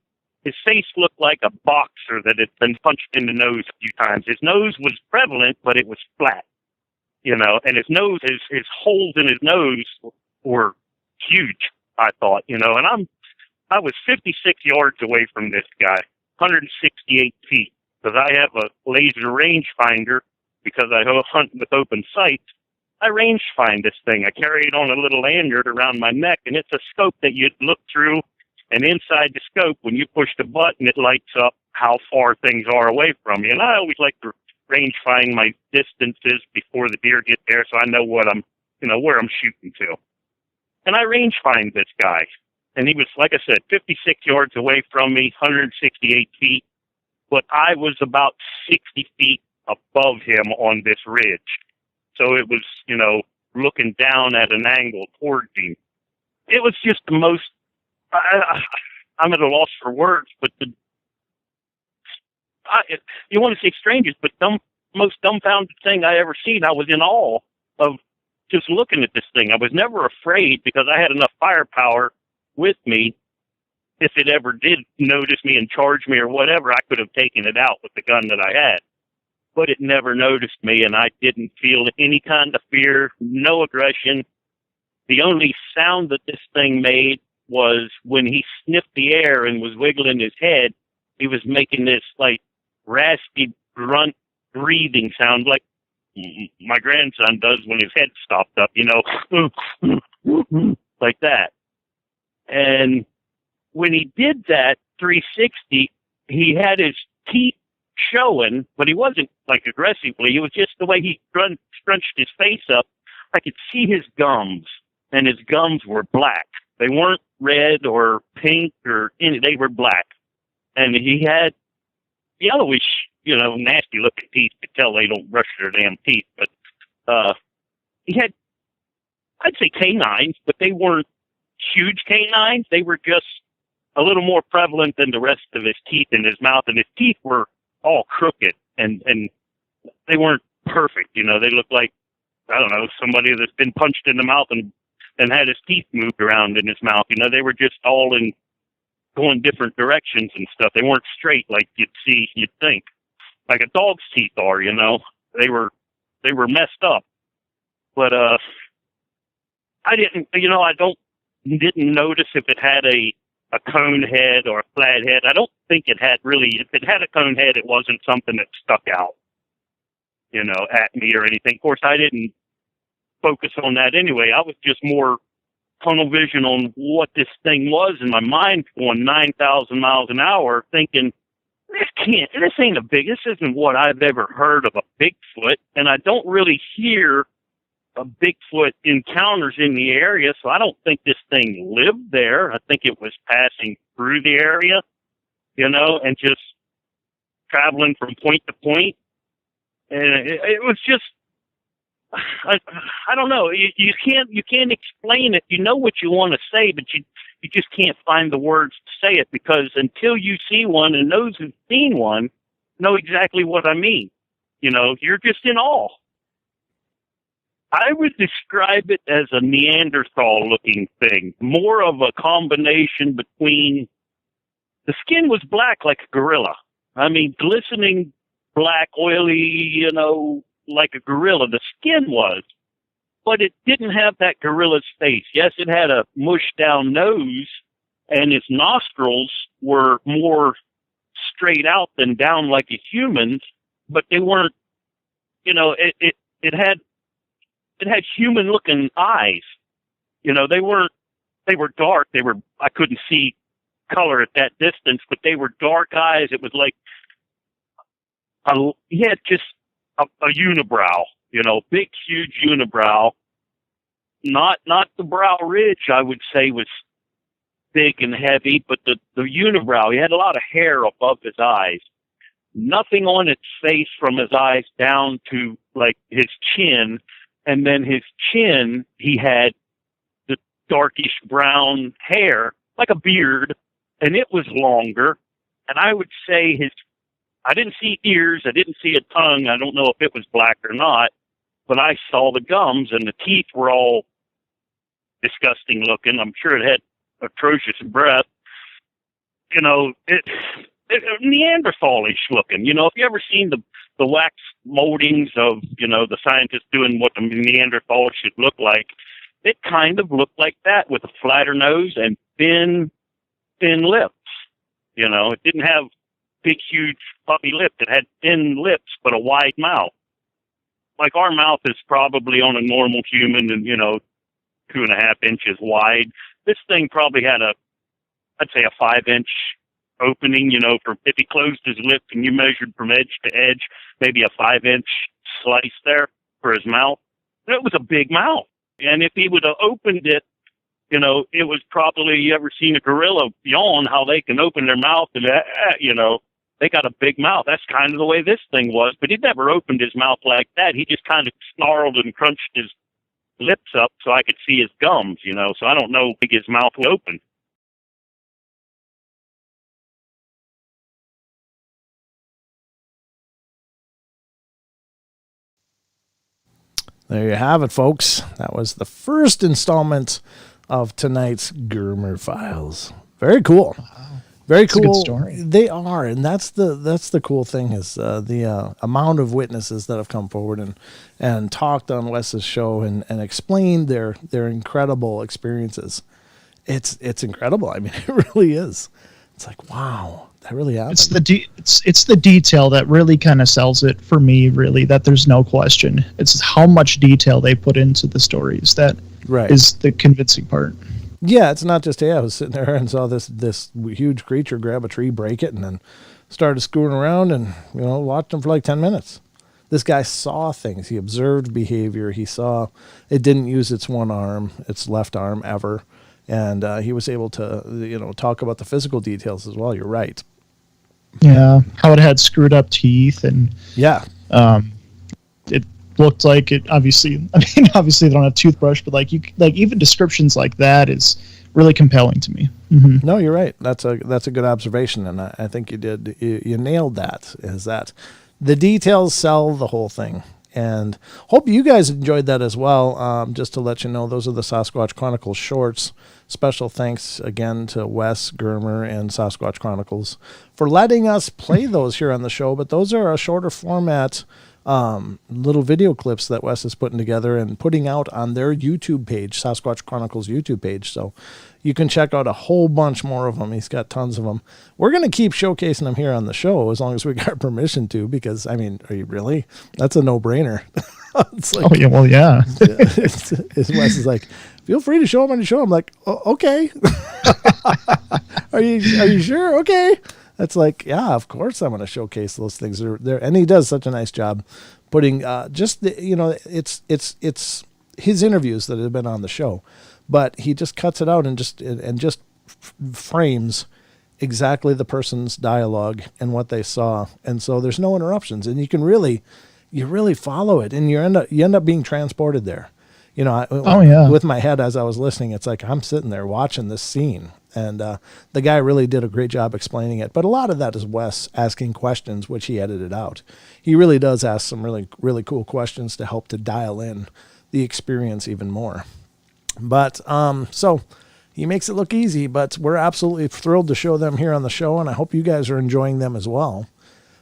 his face looked like a boxer that had been punched in the nose a few times. His nose was prevalent, but it was flat, you know, and his holes in his nose were huge, I thought, you know, and I was 56 yards away from this guy, 168 feet, because I have a laser rangefinder. Because I hunt with open sights, I range find this thing. I carry it on a little lanyard around my neck, and it's a scope that you look through, and inside the scope, when you push the button, it lights up how far things are away from you. And I always like to range find my distances before the deer get there, so I know where I'm shooting to. And I range find this guy, and he was, like I said, 56 yards away from me, 168 feet, but I was about 60 feet above him on this ridge. So it was, you know, looking down at an angle towards him. It was just the most, I'm at a loss for words, but you want to say strangest, but most dumbfounded thing I ever seen. I was in awe of just looking at this thing. I was never afraid because I had enough firepower with me. If it ever did notice me and charge me or whatever, I could have taken it out with the gun that I had. But it never noticed me, and I didn't feel any kind of fear, no aggression. The only sound that this thing made was when he sniffed the air and was wiggling his head, he was making this, like, raspy grunt breathing sound like my grandson does when his head stopped up, you know, like that. And when he did that 360, he had his teeth showing, but he wasn't like aggressively. It was just the way he scrunched his face up. I could see his gums, and his gums were black. They weren't red or pink or any. They were black, and he had yellowish, you know, nasty looking teeth. You could tell they don't brush their damn teeth. But he had, I'd say, canines, but they weren't huge canines. They were just a little more prevalent than the rest of his teeth in his mouth, and his teeth were all crooked, and they weren't perfect, you know. They looked like, I don't know, somebody that's been punched in the mouth and had his teeth moved around in his mouth, you know. They were just all going different directions and stuff. They weren't straight like you'd think, like a dog's teeth are, you know. They were messed up. But I didn't notice if it had a cone head or a flat head. I don't think it had really. If it had a cone head, it wasn't something that stuck out, you know, at me or anything. Of course, I didn't focus on that anyway. I was just more tunnel vision on what this thing was, and my mind going 9,000 miles an hour, thinking, this isn't what I've ever heard of a Bigfoot, and I don't really hear a Bigfoot encounters in the area, so I don't think this thing lived there. I think it was passing through the area, and just traveling from point to point. And it was just, I don't know. You can't explain it. You know what you want to say, but you just can't find the words to say it, because until you see one, and those who've seen one know exactly what I mean. You're just in awe. I would describe it as a Neanderthal-looking thing, more of a combination between, the skin was black like a gorilla. I mean, glistening black, oily, like a gorilla. The skin was, but it didn't have that gorilla's face. Yes, it had a mushed-down nose, and its nostrils were more straight out than down like a human's, but they weren't, it had human-looking eyes. They were dark. I couldn't see color at that distance, but they were dark eyes. It was like, he had just a unibrow, big, huge unibrow. Not the brow ridge, I would say, was big and heavy, but the unibrow. He had a lot of hair above his eyes. Nothing on its face from his eyes down to, like, his chin. And then his chin, he had the darkish brown hair, like a beard, and it was longer. And I would say I didn't see ears, I didn't see a tongue, I don't know if it was black or not, but I saw the gums, and the teeth were all disgusting looking. I'm sure it had atrocious breath. It Neanderthalish looking. If you ever seen the wax moldings of, the scientists doing what the Neanderthal should look like, it kind of looked like that, with a flatter nose and thin lips. It didn't have big, huge, puffy lips. It had thin lips, but a wide mouth. Like our mouth is probably on a normal human and, 2.5 inches wide. This thing probably had I'd say a 5-inch opening, if he closed his lips and you measured from edge to edge, maybe a 5-inch slice there for his mouth. It was a big mouth. And if he would have opened it, it was probably, you ever seen a gorilla yawn, how they can open their mouth and, they got a big mouth. That's kind of the way this thing was, but he never opened his mouth like that. He just kind of snarled and crunched his lips up so I could see his gums, so I don't know if his mouth was open. There you have it, folks. That was the first installment of tonight's Germer Files. Very cool. Wow. Very cool. That's a good story. They are, and that's the cool thing is the amount of witnesses that have come forward and talked on Wes's show and explained their incredible experiences. It's incredible. I mean, it really is. It's like, wow, that really happened. It's the detail that really kind of sells it for me, really, that there's no question. It's how much detail they put into the stories that is the convincing part. Yeah, it's not just, I was sitting there and saw this huge creature grab a tree, break it, and then started screwing around and, watched him for like 10 minutes. This guy saw things. He observed behavior. He saw it didn't use its one arm, its left arm ever. And he was able to, talk about the physical details as well. You're right. Yeah, how it had screwed up teeth and it looked like it. Obviously, they don't have toothbrush, but like even descriptions like that is really compelling to me. Mm-hmm. No, you're right. That's a good observation, and I think you did. You nailed that. Is that the details sell the whole thing? And hope you guys enjoyed that as well. Just to let you know, those are the Sasquatch Chronicles shorts. Special thanks again to Wes Germer and Sasquatch Chronicles for letting us play those here on the show. But those are a shorter format little video clips that Wes is putting together and putting out on their YouTube page, Sasquatch Chronicles YouTube page. So you can check out a whole bunch more of them. He's got tons of them. We're going to keep showcasing them here on the show as long as we got permission to, because, are you really? That's a no-brainer. It's like, Oh yeah, well yeah. His Wes is like, feel free to show him on your show. I'm like, okay. Are you sure? Okay. That's like, yeah, of course I'm going to showcase those things. They're, and he does such a nice job putting just the, it's his interviews that have been on the show, but he just cuts it out and just frames exactly the person's dialogue and what they saw, and so there's no interruptions, and you really follow it, and you end up being transported there. With my head as I was listening, it's like I'm sitting there watching this scene, and the guy really did a great job explaining it. But a lot of that is Wes asking questions, which he edited out. He really does ask some really, really cool questions to help to dial in the experience even more. But so he makes it look easy, but we're absolutely thrilled to show them here on the show, and I hope you guys are enjoying them as well.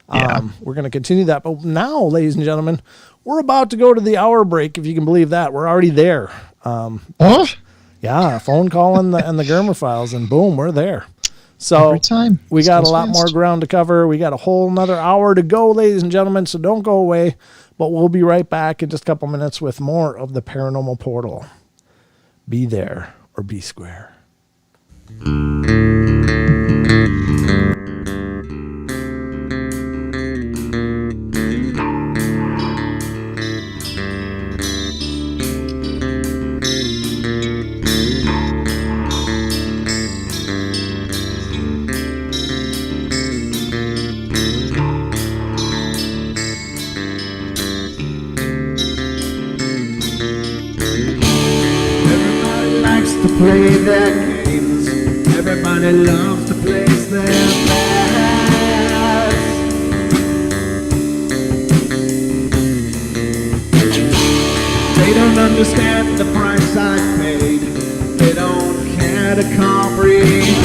We're going to continue that. But now, ladies and gentlemen, we're about to go to the hour break, if you can believe that. We're already there. Yeah, phone call and the Germer Files, and boom, we're there. So every time. We got a lot more ground to cover. We got a whole another hour to go, ladies and gentlemen, so don't go away. But we'll be right back in just a couple minutes with more of the Paranormal Portal. Be there or be square. Play their games. Everybody loves to place their bets. They don't understand the price I paid. They don't care to comprehend.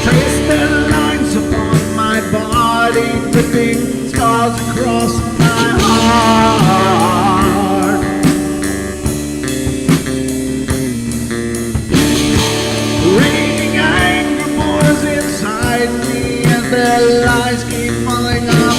Trace their lines upon my body, ripping scars across my heart. Raging anger boils inside me as their lies keep falling apart.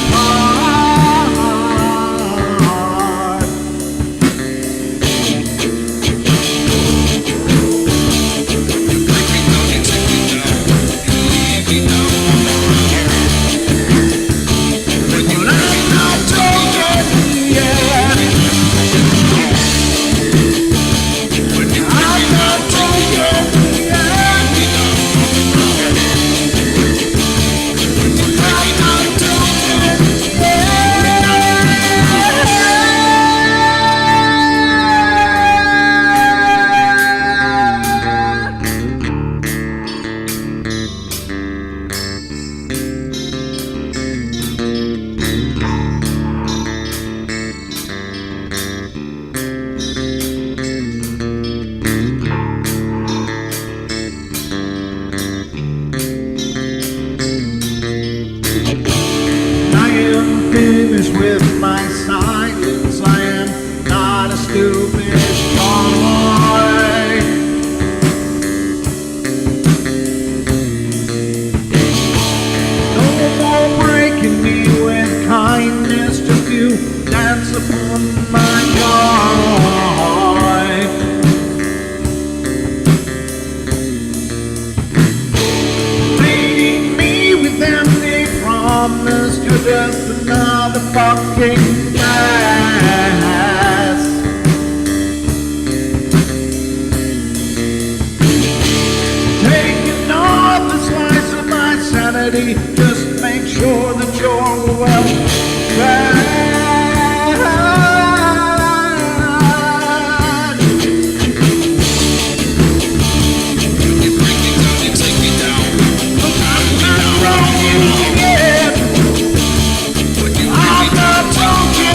With my silence, I am not a stupid boy. No more breaking me with kindness, just you dance upon my joy. Leading me with empty promise, you're just another fucking mess. Taking off the slice of my sanity, just make sure that you're well fed. I'm not broken.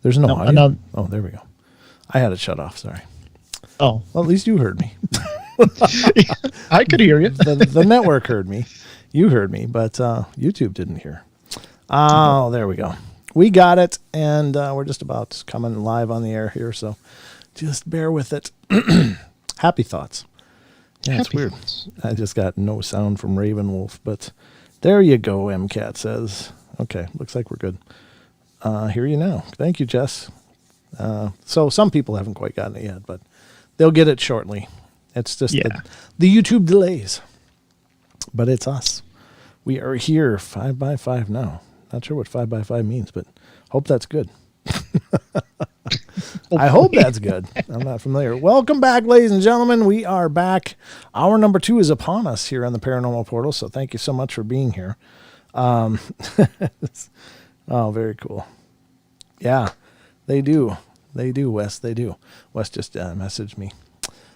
There's no No, audio? no. Oh, there we go. I had it shut off. Sorry. Oh, Well, at least you heard me. I could hear you. The network heard me. You heard me, but YouTube didn't hear. Oh, there we go. We got it, and we're just about coming live on the air here, so just bear with it. Happy thoughts. Yeah, it's weird. I just got no sound from Ravenwolf, but there you go, MCAT says. Okay, looks like we're good. Hear you now. Thank you, Jess. So some people haven't quite gotten it yet, but they'll get it shortly. It's just the YouTube delays. But it's us. We are here 5x5 now. Not sure what 5x5 means, but hope that's good. I hope that's good. I'm not familiar. Welcome back, ladies and gentlemen. We are back. Hour number 2 is upon us here on the Paranormal Portal, so thank you so much for being here. Oh, very cool. Yeah, they do. They do, Wes. They do. Wes just messaged me.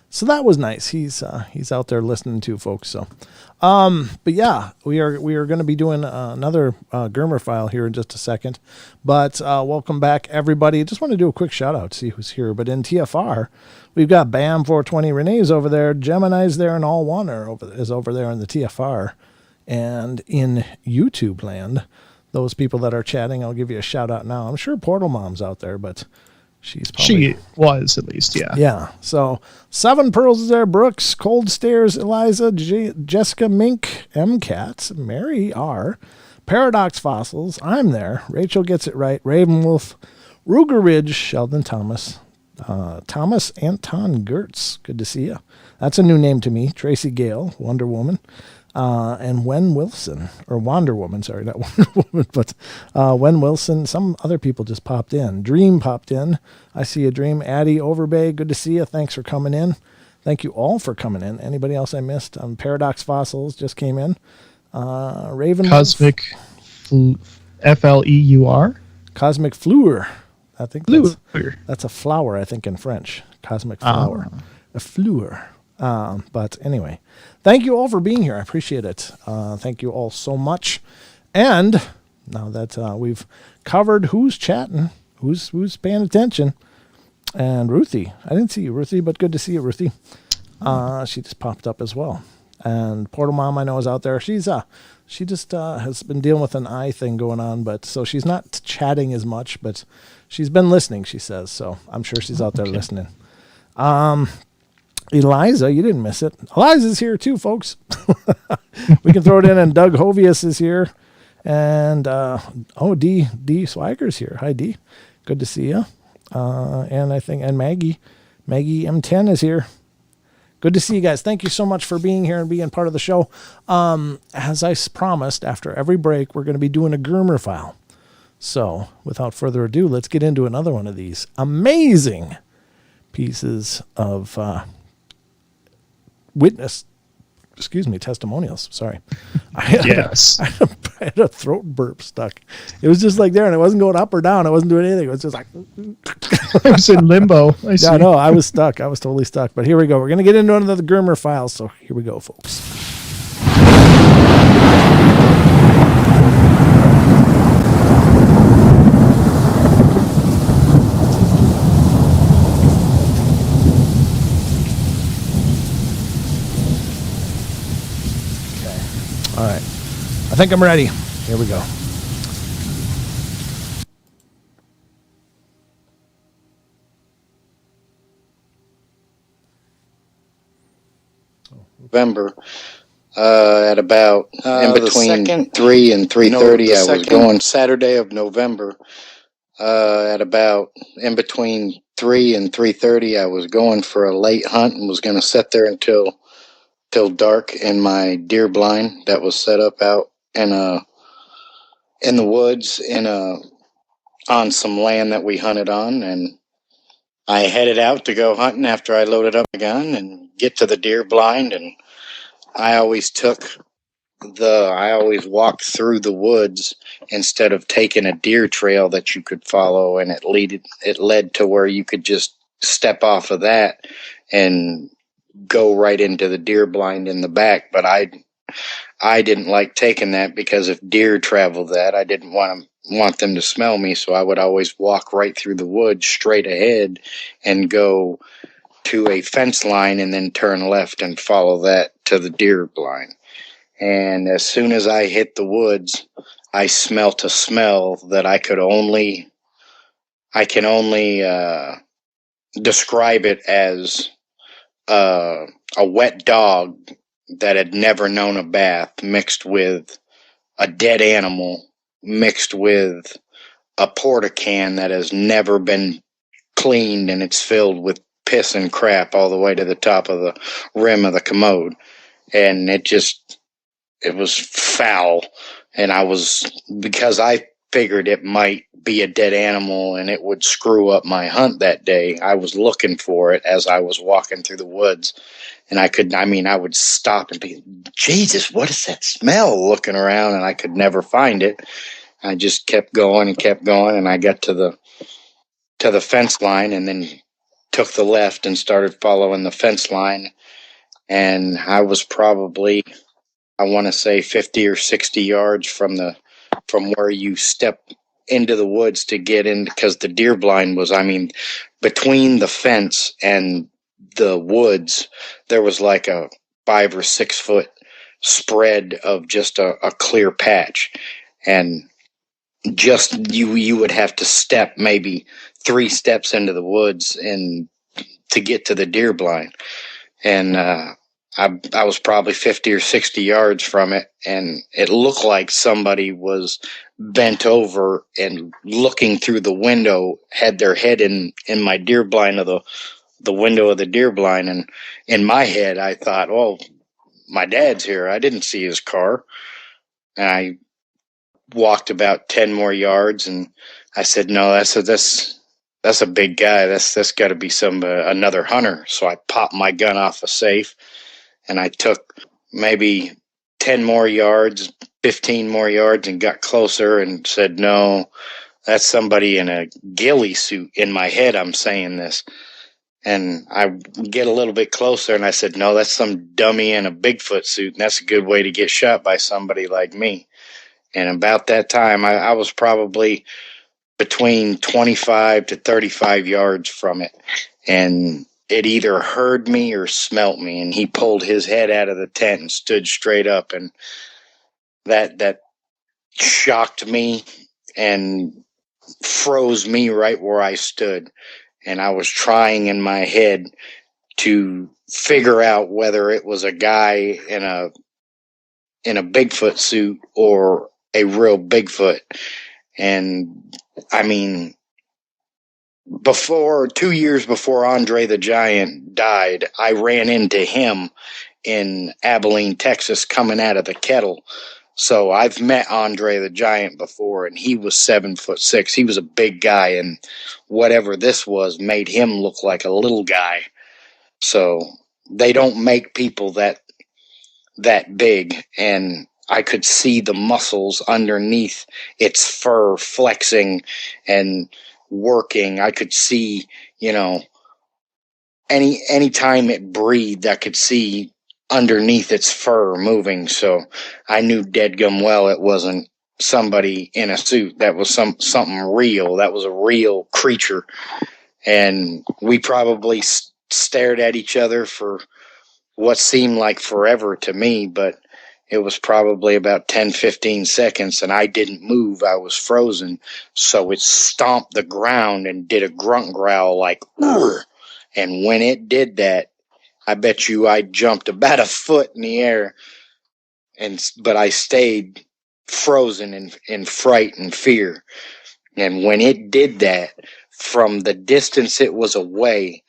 So that was nice. He's out there listening to folks. So, but yeah, we are going to be doing another Germer file here in just a second. But welcome back, everybody. Just want to do a quick shout out, see who's here. But in TFR, we've got Bam 420. Renee's over there. Gemini's there, and All One is over there in the TFR. And in YouTube land, those people that are chatting, I'll give you a shout out now. I'm sure Portal Mom's out there, but she was at least, yeah. Yeah. So 7 Pearls is there. Brooks, Cold Stairs, Eliza, Jessica Mink, MCAT, Mary R, Paradox Fossils. I'm there. Rachel gets it right. Ravenwolf, Ruger Ridge, Sheldon Thomas, Thomas Anton Gertz. Good to see you. That's a new name to me. Tracy Gale, Wonder Woman. And Wen Wilson, or Wonder Woman, sorry, not Wonder Woman, but Wen Wilson. Some other people just popped in. Dream popped in. I see a Dream. Addie Overbay, good to see you. Thanks for coming in. Thank you all for coming in. Anybody else I missed? Paradox Fossils just came in. Raven Cosmic Fleur. Cosmic Fleur. I think that's a flower, I think, in French. Cosmic flower. A fleur. But anyway, thank you all for being here. I appreciate it. Thank you all so much. And now that we've covered who's chatting, who's paying attention, and Ruthie. I didn't see you, Ruthie, but good to see you, Ruthie. She just popped up as well. And Portal Mom, I know, is out there. She just has been dealing with an eye thing going on, but so she's not chatting as much, but she's been listening, she says. So I'm sure she's out there listening. Eliza, you didn't miss it. Eliza's here too, folks. We can throw it in, and Doug Hovius is here. And, D Swiger's here. Hi, D. Good to see you. And Maggie M10 is here. Good to see you guys. Thank you so much for being here and being part of the show. As I promised, after every break, we're going to be doing a Germer file. So, without further ado, let's get into another one of these amazing pieces of testimonials. Sorry. I had a throat burp stuck. It was just like there, and it wasn't going up or down. I wasn't doing anything. It was just like... I was in limbo. Yeah, no, I was stuck. I was totally stuck. But here we go. We're going to get into another Germer file. So here we go, folks. All right. I think I'm ready. Here we go. November, at about in between 3 and 3:30, I was going Saturday of November. At about in between 3 and 3:30, I was going for a late hunt and was going to sit there until dark in my deer blind that was set up out in the woods on some land that we hunted on. And I headed out to go hunting after I loaded up my gun and get to the deer blind. And I always walked through the woods instead of taking a deer trail that you could follow, and it led to where you could just step off of that and go right into the deer blind in the back. But I didn't like taking that because if deer traveled that, I didn't want them to smell me, so I would always walk right through the woods straight ahead and go to a fence line and then turn left and follow that to the deer blind. And as soon as I hit the woods, I smelt a smell that I can only describe it as a wet dog that had never known a bath mixed with a dead animal mixed with a porta can that has never been cleaned and it's filled with piss and crap all the way to the top of the rim of the commode. And it was foul. And because I figured it might be a dead animal and it would screw up my hunt that day, I was looking for it as I was walking through the woods. And I would stop and be, Jesus, what is that smell? Looking around, and I could never find it. I just kept going, and I got to the fence line and then took the left and started following the fence line. And I was probably, I want to say 50 or 60 yards from where you step into the woods to get in, because the deer blind was, between the fence and the woods, there was like a 5 or 6 foot spread of just a clear patch. And just you would have to step maybe 3 steps into the woods and to get to the deer blind. And I was probably 50 or 60 yards from it, and it looked like somebody was bent over and looking through the window, had their head in my deer blind of the window of the deer blind. And in my head, I thought, oh, my dad's here. I didn't see his car. And I walked about 10 more yards, and I said, no, that's a big guy. That's got to be another hunter. So I popped my gun off a safe, and I took maybe 10 more yards, 15 more yards, and got closer and said, no, that's somebody in a ghillie suit. In my head, I'm saying this. And I get a little bit closer, and I said, no, that's some dummy in a Bigfoot suit, and that's a good way to get shot by somebody like me. And about that time, I was probably between 25 to 35 yards from it. And it either heard me or smelt me. And he pulled his head out of the tent and stood straight up. And that shocked me and froze me right where I stood. And I was trying in my head to figure out whether it was a guy in a Bigfoot suit or a real Bigfoot. And 2 years before Andre the Giant died, I ran into him in Abilene, Texas, coming out of the kettle. So I've met Andre the Giant before, and he was 7'6". He was a big guy, and whatever this was made him look like a little guy. So they don't make people that big, and I could see the muscles underneath its fur flexing and working. I could see, any time it breathed, I could see underneath its fur moving. So I knew deadgum well it wasn't somebody in a suit. That was something real. That was a real creature. And we probably stared at each other for what seemed like forever to me, but it was probably about 10-15 seconds, and I didn't move. I was frozen. So it stomped the ground and did a grunt growl like, "Urgh." And when it did that, I bet you I jumped about a foot in the air, but I stayed frozen in fright and fear. And when it did that, from the distance it was away,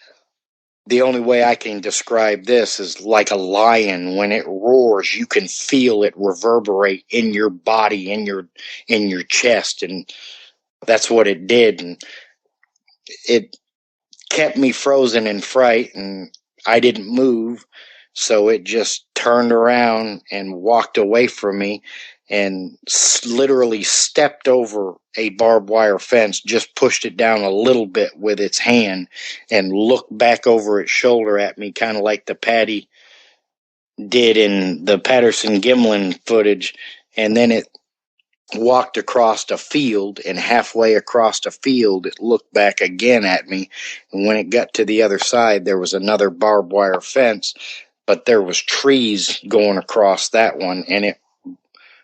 the only way I can describe this is like a lion. When it roars, you can feel it reverberate in your body, in your chest, and that's what it did. And it kept me frozen in fright, and I didn't move, so it just turned around and walked away from me and literally stepped over a barbed wire fence, just pushed it down a little bit with its hand and looked back over its shoulder at me, kind of like the Patty did in the Patterson-Gimlin footage, and then it walked across a field, and halfway across a field, it looked back again at me. And when it got to the other side, there was another barbed wire fence, but there was trees going across that one, and it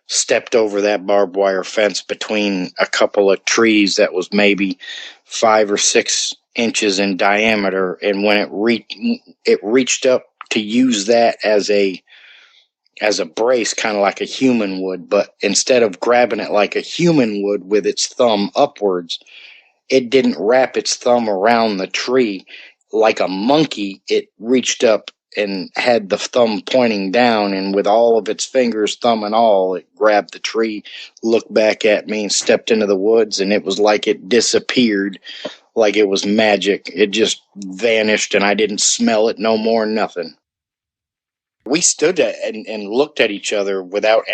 stepped over that barbed wire fence between a couple of trees that was maybe 5 or 6 inches in diameter. And when it reached up to use that as a brace, kind of like a human would, but instead of grabbing it like a human would with its thumb upwards, it didn't wrap its thumb around the tree like a monkey. It reached up and had the thumb pointing down, and with all of its fingers, thumb and all, it grabbed the tree, looked back at me, and stepped into the woods, and it was like it disappeared, like it was magic. It just vanished, and I didn't smell it no more, nothing. We stood and looked at each other without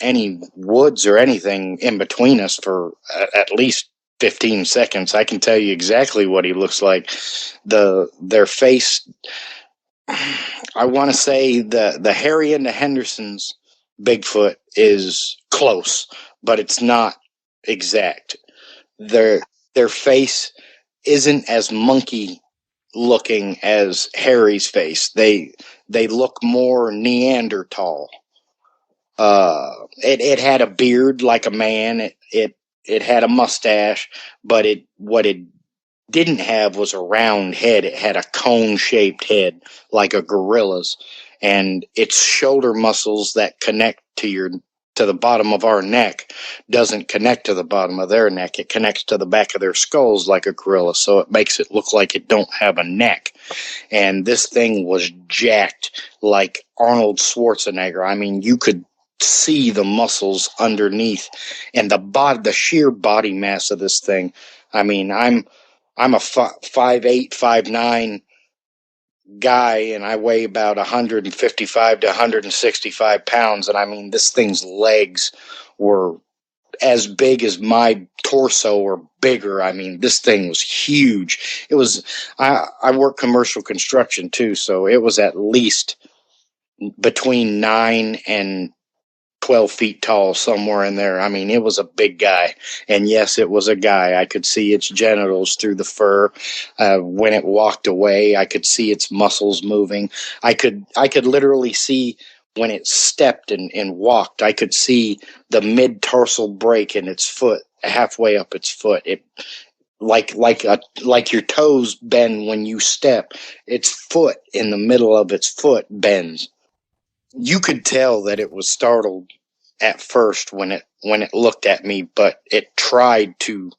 any woods or anything in between us for at least 15 seconds. I can tell you exactly what he looks like. Their face, I want to say the Harry and the Hendersons Bigfoot is close, but it's not exact. Their face isn't as monkey looking as Harry's face. They look more Neanderthal. It had a beard like a man. It had a mustache, but what it didn't have was a round head. It had a cone-shaped head like a gorilla's, and its shoulder muscles that connect to the bottom of our neck doesn't connect to the bottom of their neck. It connects to the back of their skulls like a gorilla, so it makes it look like it don't have a neck. And this thing was jacked like Arnold Schwarzenegger. I mean, you could see the muscles underneath and the sheer body mass of this thing. I mean, I'm a 5'8", 5'9" guy, and I weigh about 155 to 165 pounds. And I mean, this thing's legs were as big as my torso or bigger. I mean, this thing was huge. It was, I work commercial construction too, so it was at least between 9 and 12 feet tall, somewhere in there. I mean, it was a big guy. And yes, it was a guy. I could see its genitals through the fur. When it walked away, I could see its muscles moving. I could literally see when it stepped and walked. I could see the mid-tarsal break in its foot, halfway up its foot. It like your toes bend when you step. Its foot in the middle of its foot bends. You could tell that it was startled at first when it looked at me, but it tried to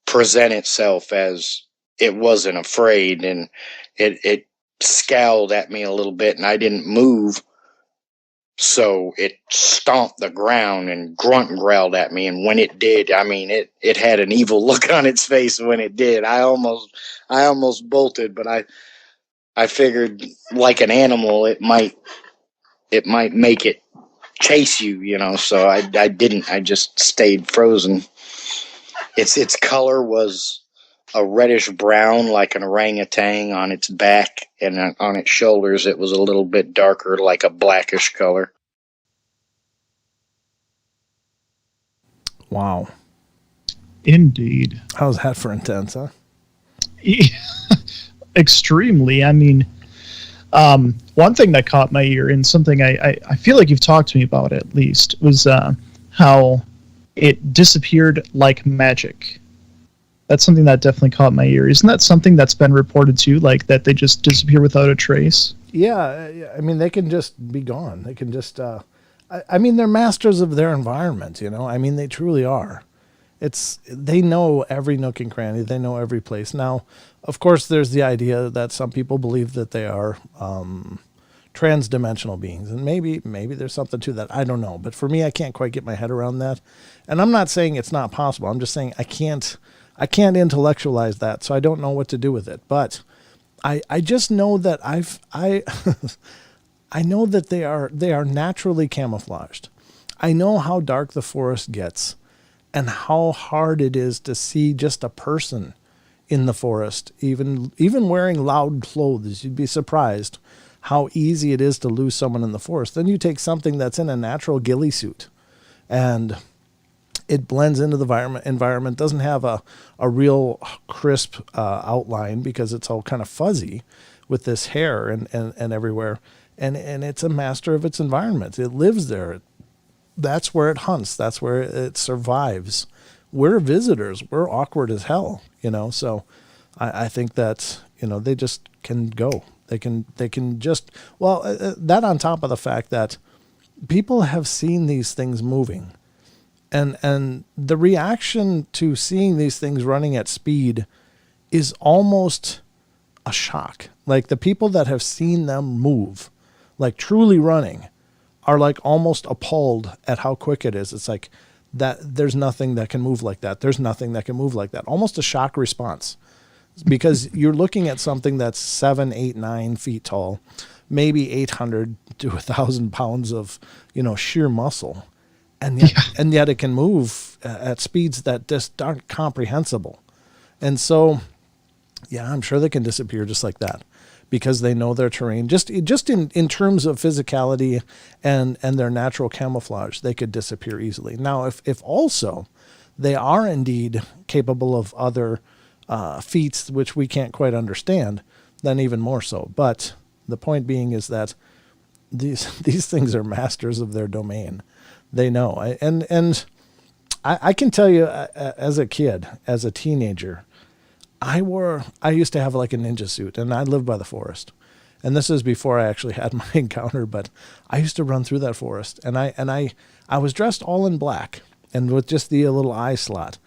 present itself as it wasn't afraid, and it scowled at me a little bit, and I didn't move. So it stomped the ground and grunt and growled at me, and when it did, I mean, it had an evil look on its face when it did. I almost bolted, but I figured, like an animal, it might make it chase you, so I didn't. I just stayed frozen. Its color was a reddish brown, like an orangutan on its back, and on its shoulders it was a little bit darker, like a blackish color. Wow. Indeed. How's that for intense, huh? Extremely. I mean, one thing that caught my ear, and something I feel like you've talked to me about at least, was how it disappeared like magic. That's something that definitely caught my ear. Isn't that something that's been reported too, like that they just disappear without a trace? Yeah, I mean, they can just be gone. They can just, I mean, they're masters of their environment, I mean, they truly are. They know every nook and cranny. They know every place. Now, of course, there's the idea that some people believe that they are trans-dimensional beings, and maybe there's something to that. I don't know, but for me, I can't quite get my head around that. And I'm not saying it's not possible. I'm just saying I can't intellectualize that, so I don't know what to do with it. But I just know that I know that they are naturally camouflaged. I know how dark the forest gets, and how hard it is to see just a person in the forest, even wearing loud clothes. You'd be surprised how easy it is to lose someone in the forest. Then you take something that's in a natural ghillie suit and it blends into the environment, doesn't have a real crisp outline because it's all kind of fuzzy with this hair and everywhere. And it's a master of its environment. It lives there. That's where it hunts. That's where it survives. We're visitors. We're awkward as hell, So I think that, they just can go. They can just, that on top of the fact that people have seen these things moving. And the reaction to seeing these things running at speed is almost a shock. Like the people that have seen them move, like truly running, are like almost appalled at how quick it is. It's like that there's nothing that can move like that. There's nothing that can move like that. Almost a shock response. Because you're looking at something that's 7, 8, 9 feet tall, maybe 800 to 1,000 pounds of, sheer muscle. And yet it can move at speeds that just aren't comprehensible. And so, I'm sure they can disappear just like that because they know their terrain. Just in terms of physicality and their natural camouflage, they could disappear easily. Now, if also they are indeed capable of other feats which we can't quite understand, then even more so. But the point being is that these things are masters of their domain. They know. And I can tell you as a kid, as a teenager, I used to have like a ninja suit and I lived by the forest. And this is before I actually had my encounter, but I used to run through that forest and I was dressed all in black and with just the little eye slot.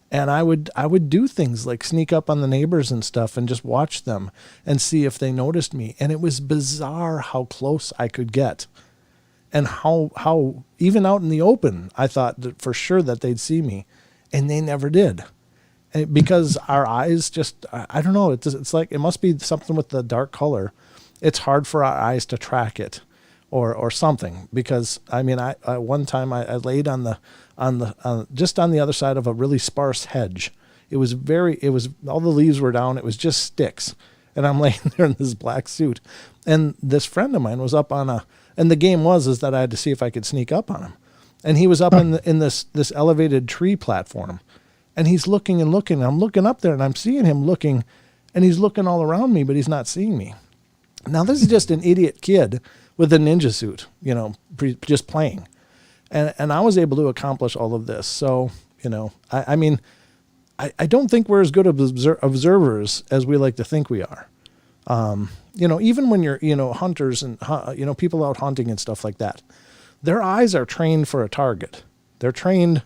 And I would do things like sneak up on the neighbors and stuff and just watch them and see if they noticed me. And it was bizarre how close I could get. And how even out in the open, I thought that for sure that they'd see me, and they never did, because our eyes just, I don't know, it's like, it must be something with the dark color. It's hard for our eyes to track it or something, because I mean, I one time I laid on just on the other side of a really sparse hedge. It was all the leaves were down. It was just sticks. And I'm laying there in this black suit. And this friend of mine was up on and the game is that I had to see if I could sneak up on him. And he was up in this elevated tree platform. And he's looking and looking. I'm looking up there and I'm seeing him looking, and he's looking all around me, but he's not seeing me. Now, this is just an idiot kid with a ninja suit, just playing. And I was able to accomplish all of this. So, I mean, I don't think we're as good of observers as we like to think we are. Even when you're, hunters and, people out hunting and stuff like that, their eyes are trained for a target. They're trained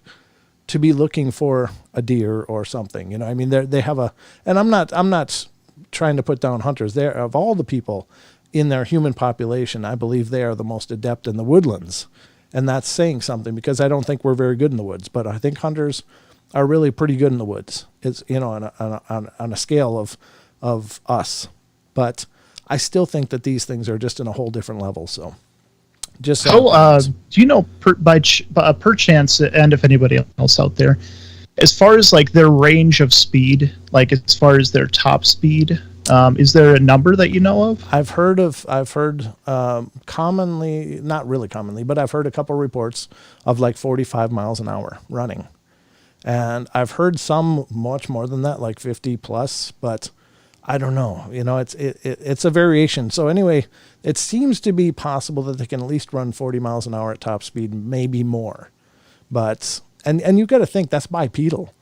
to be looking for a deer or something. I mean, they have and I'm not trying to put down hunters. They're, of all the people in their human population, I believe they are the most adept in the woodlands. And that's saying something, because I don't think we're very good in the woods, but I think hunters are really pretty good in the woods. It's, on a scale of us. But I still think that these things are just in a whole different level. So just do you know perchance, and if anybody else out there, as far as like their range of speed, like as far as their top speed, is there a number that you know of? I've heard commonly, not really commonly, but I've heard a couple reports of like 45 miles an hour running. And I've heard some much more than that, like 50 plus, but I don't know. It's a variation. So anyway, it seems to be possible that they can at least run 40 miles an hour at top speed, maybe more. But, and you've got to think that's bipedal.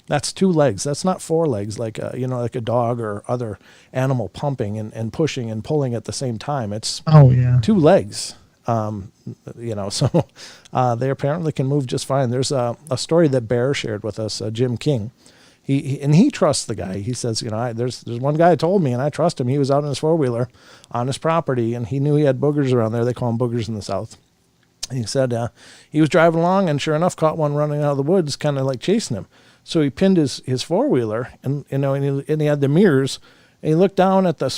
That's 2 legs. That's not 4 legs like like a dog or other animal pumping and pushing and pulling at the same time. It's 2 legs. So they apparently can move just fine. There's a story that Bear shared with us, Jim King. He trusts the guy. He says, there's one guy told me, and I trust him. He was out in his 4-wheeler on his property, and he knew he had boogers around there. They call them boogers in the South. And he said he was driving along, and sure enough, caught one running out of the woods, kind of like chasing him. So he pinned his 4-wheeler, and he had the mirrors, and he looked down at the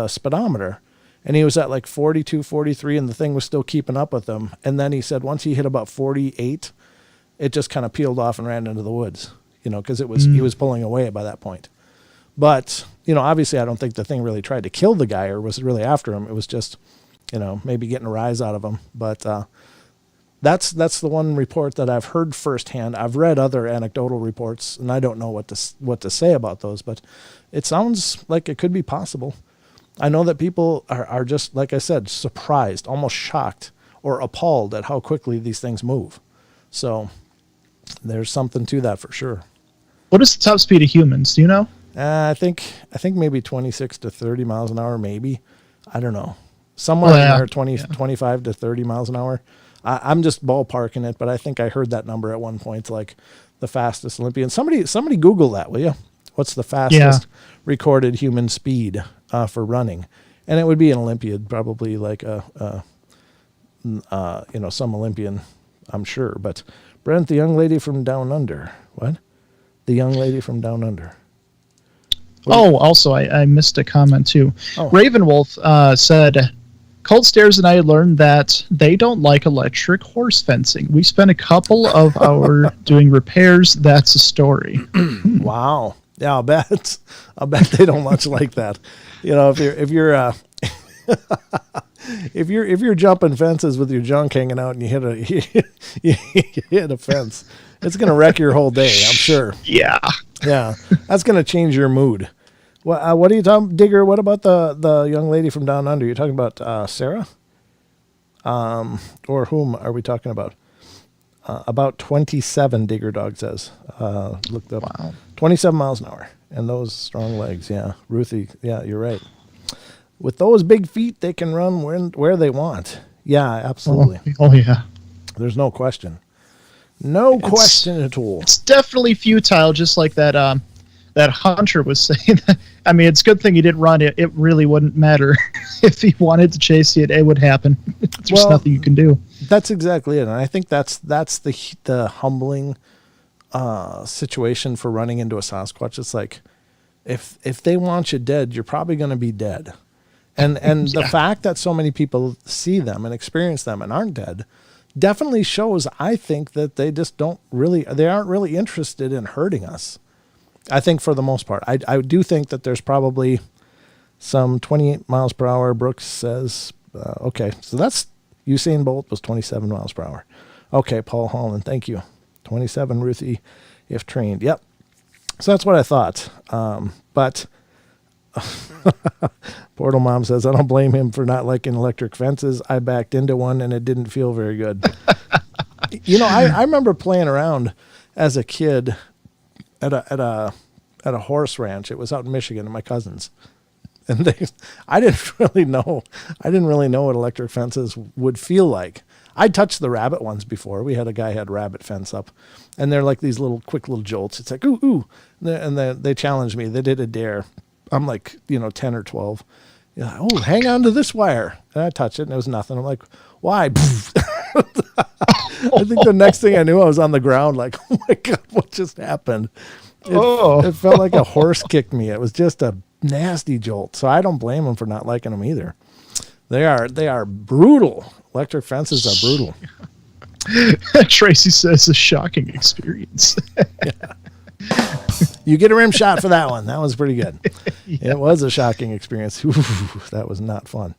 speedometer, and he was at like 42, 43, and the thing was still keeping up with him. And then he said once he hit about 48, it just kind of peeled off and ran into the woods, because he was pulling away by that point. But, obviously I don't think the thing really tried to kill the guy or was really after him. It was just, maybe getting a rise out of him. But that's the one report that I've heard firsthand. I've read other anecdotal reports, and I don't know what to say about those, but it sounds like it could be possible. I know that people are just, like I said, surprised, almost shocked or appalled at how quickly these things move. So there's something to that for sure. What is the top speed of humans? Do you know? I think maybe 26 to 30 miles an hour, maybe. I don't know. Somewhere in there, 25 to 30 miles an hour. I'm just ballparking it, but I think I heard that number at one point, like the fastest Olympian. Somebody Google that, will you? What's the fastest recorded human speed for running? And it would be an Olympian, probably like some Olympian, I'm sure. But Brent, the young lady from down under. What? The young lady from down under. Also, I missed a comment too. Oh. Ravenwolf said, Cold Stairs and I learned that they don't like electric horse fencing. We spent a couple of hours doing repairs. That's a story. Wow. Yeah, I'll bet they don't much like that. If you're jumping fences with your junk hanging out and you hit a fence, it's going to wreck your whole day, I'm sure. Yeah. Yeah. That's going to change your mood. What are you talking, Digger? What about the young lady from down under? You're talking about Sarah? Or whom are we talking about? About 27, Digger Dog says. Looked up. Wow. 27 miles an hour. And those strong legs, yeah. Ruthie, yeah, you're right. With those big feet, they can run where they want. Yeah, absolutely. Oh yeah. There's no question. No question at all. It's definitely futile, just like that hunter was saying. I mean, it's a good thing he didn't run. It really wouldn't matter. If he wanted to chase you, it would happen. There's nothing you can do. That's exactly it. And I think that's the humbling situation for running into a Sasquatch. It's like, if they want you dead, you're probably going to be dead. And the fact that so many people see them and experience them and aren't dead definitely shows, I think, that they just aren't really interested in hurting us. I think for the most part. I do think that there's probably some 28 miles per hour. Brooks says, okay, so that's Usain Bolt was 27 miles per hour. Okay, Paul Holland, thank you. 27, Ruthie, if trained. Yep. So that's what I thought. But Portal Mom says, I don't blame him for not liking electric fences. I backed into one and it didn't feel very good. I remember playing around as a kid at a horse ranch. It was out in Michigan at my cousin's. And I didn't really know what electric fences would feel like. I touched the rabbit ones before. We had a guy had rabbit fence up, and they're like these quick little jolts. It's like, ooh, ooh. And they challenged me. They did a dare. I'm like, 10 or 12. Oh, hang on to this wire. And I touched it and it was nothing. I'm like, why? I think the next thing I knew, I was on the ground like, oh my God, what just happened? It felt like a horse kicked me. It was just a nasty jolt. So I don't blame them for not liking them either. They are brutal. Electric fences are brutal. Tracy says a shocking experience. Yeah. You get a rim shot for that one. That was pretty good. Yeah. It was a shocking experience. Ooh, that was not fun.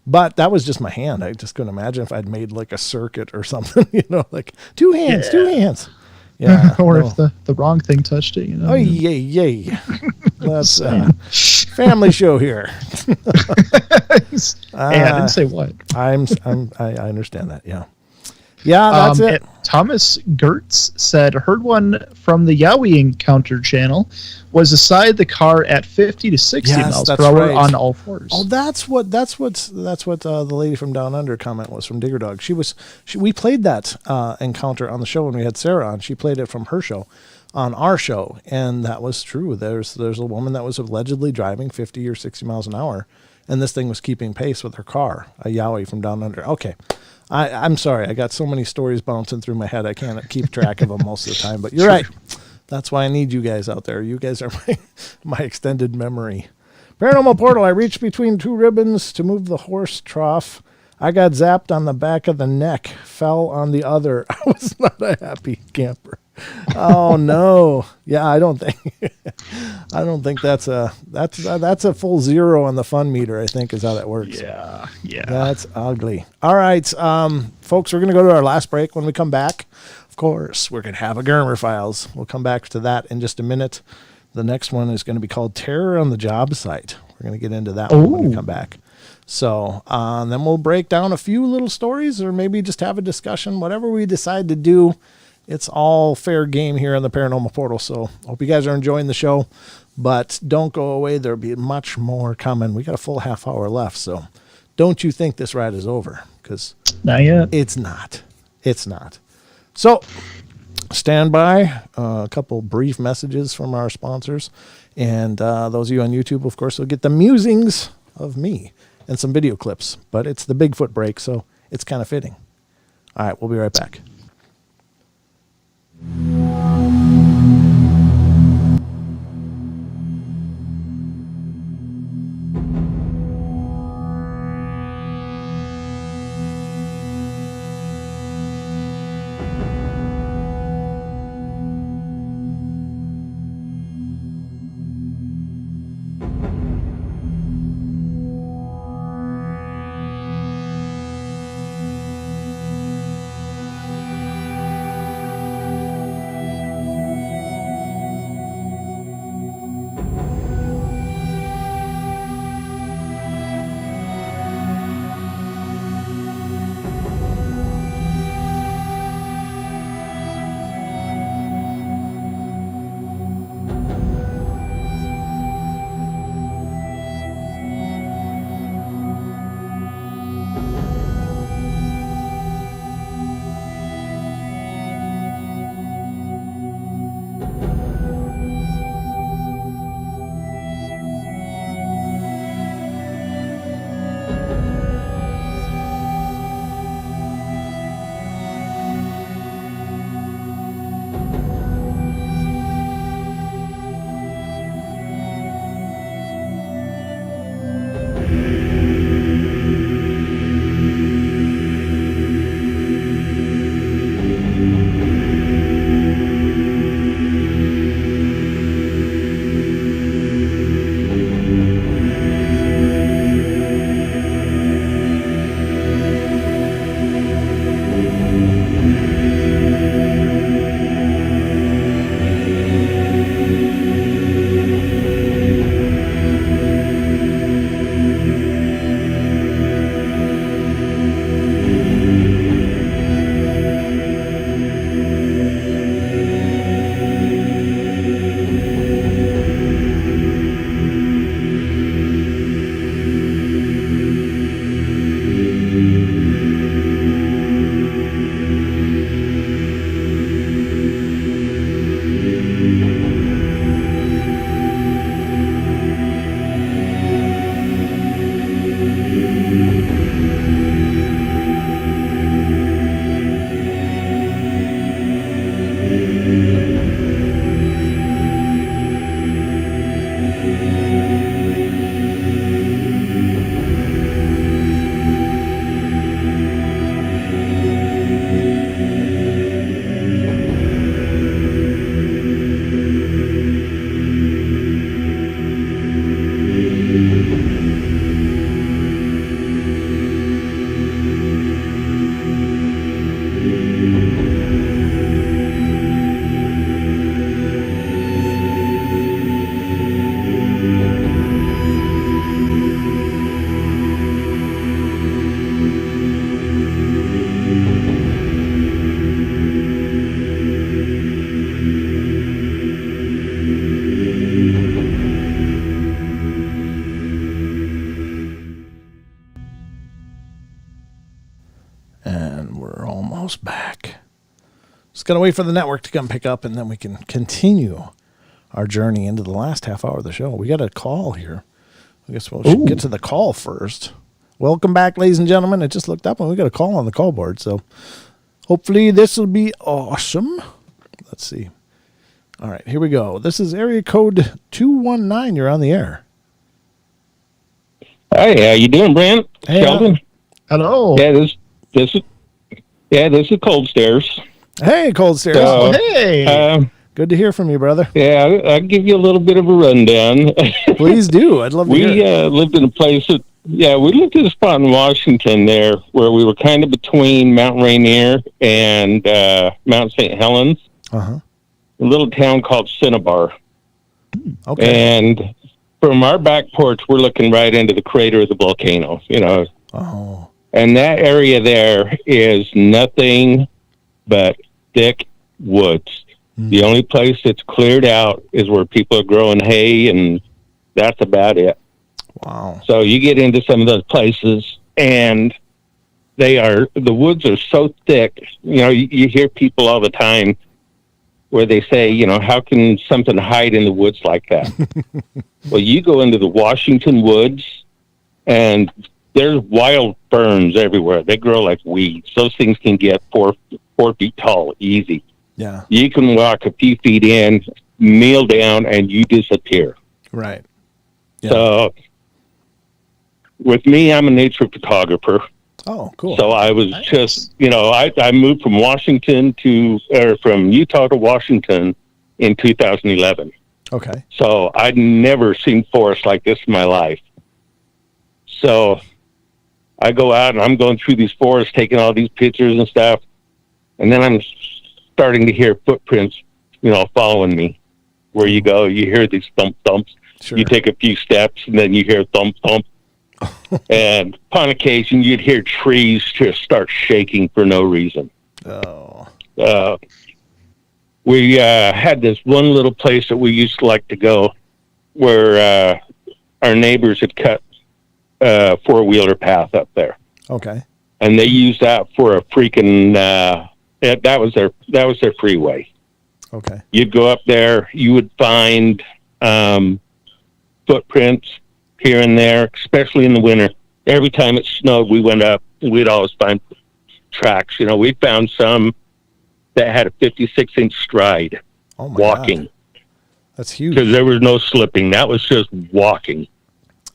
But that was just my hand. I just couldn't imagine if I'd made like a circuit or something, like two hands. Yeah. Or if the wrong thing touched it, Oh, yay. That's family show here. Hey, I didn't say what. I understand that. Yeah. Yeah, that's it. Thomas Gertz said, heard one from the Yowie Encounter channel, was beside the car at 50 to 60 miles per hour on all fours. Oh, that's what the lady from Down Under comment was from Digger Dog. We played that encounter on the show when we had Sarah on. She played it from her show on our show, and that was true. There's a woman that was allegedly driving 50 or 60 miles an hour, and this thing was keeping pace with her car, a Yowie from Down Under. Okay. I'm sorry. I got so many stories bouncing through my head. I can't keep track of them most of the time. But you're right. That's why I need you guys out there. You guys are my extended memory. Paranormal Portal. I reached between two ribbons to move the horse trough. I got zapped on the back of the neck. Fell on the other. I was not a happy camper. Oh no. Yeah, I don't think that's a full zero on the fun meter, I think is how that works. Yeah. That's ugly. All right, folks, we're going to go to our last break. When we come back, of course, we're going to have a Germer Files. We'll come back to that in just a minute. The next one is going to be called Terror on the Job Site. We're going to get into that one when we come back. So then we'll break down a few little stories or maybe just have a discussion, whatever we decide to do. It's all fair game here on the Paranormal Portal. So hope you guys are enjoying the show, but don't go away. There'll be much more coming. We got a full half hour left. So don't you think this ride is over? Because not yet. It's not. It's not. So stand by. A couple brief messages from our sponsors. And those of you on YouTube, of course, will get the musings of me and some video clips. But it's the Bigfoot break, so it's kind of fitting. All right, we'll be right back. almost back. Just got to wait for the network to come pick up, and then we can continue our journey into the last half hour of the show. We got a call here. I guess we'll get to the call first. Welcome back, ladies and gentlemen. I just looked up and we got a call on the call board, so hopefully this will be awesome. Let's see. All right, here we go. This is area code 219. You're on the air. Hey, how you doing, Brent? Hey, Sheldon? Hello. Yeah, this is Cold Stairs. Hey, Cold Stairs. Oh, hey. Good to hear from you, brother. Yeah, I'll give you a little bit of a rundown. Please do. I'd love to hear. We lived in a place that, we lived in a spot in Washington there where we were kind of between Mount Rainier and Mount St. Helens. Uh-huh. A little town called Cinnabar. Okay. And from our back porch, we're looking right into the crater of the volcano, Oh. And that area there is nothing but thick woods. The only place that's cleared out is where people are growing hay, and that's about it. Wow. So you get into some of those places, and the woods are so thick. You hear people all the time where they say, how can something hide in the woods like that? Well, you go into the Washington woods, and there's wild ferns everywhere. They grow like weeds. Those things can get 4 feet tall, easy. Yeah. You can walk a few feet in, kneel down, and you disappear. Right. Yeah. So with me, I'm a nature photographer. Oh, cool. So I was just, I moved from from Utah to Washington in 2011. Okay. So I'd never seen forest like this in my life. So I go out and I'm going through these forests, taking all these pictures and stuff. And then I'm starting to hear footprints, following me. Where you go, you hear these thump thumps. Sure. You take a few steps, and then you hear thump thump. And upon occasion, you'd hear trees just start shaking for no reason. Oh. We had this one little place that we used to like to go, where our neighbors had cut a 4-wheeler path up there. Okay. And they used that for a freaking. That was their freeway. Okay. You'd go up there, you would find footprints here and there, especially in the winter. Every time it snowed, we went up, we'd always find tracks. We found some that had a 56-inch stride. Oh my walking. God. That's huge. Because there was no slipping. That was just walking.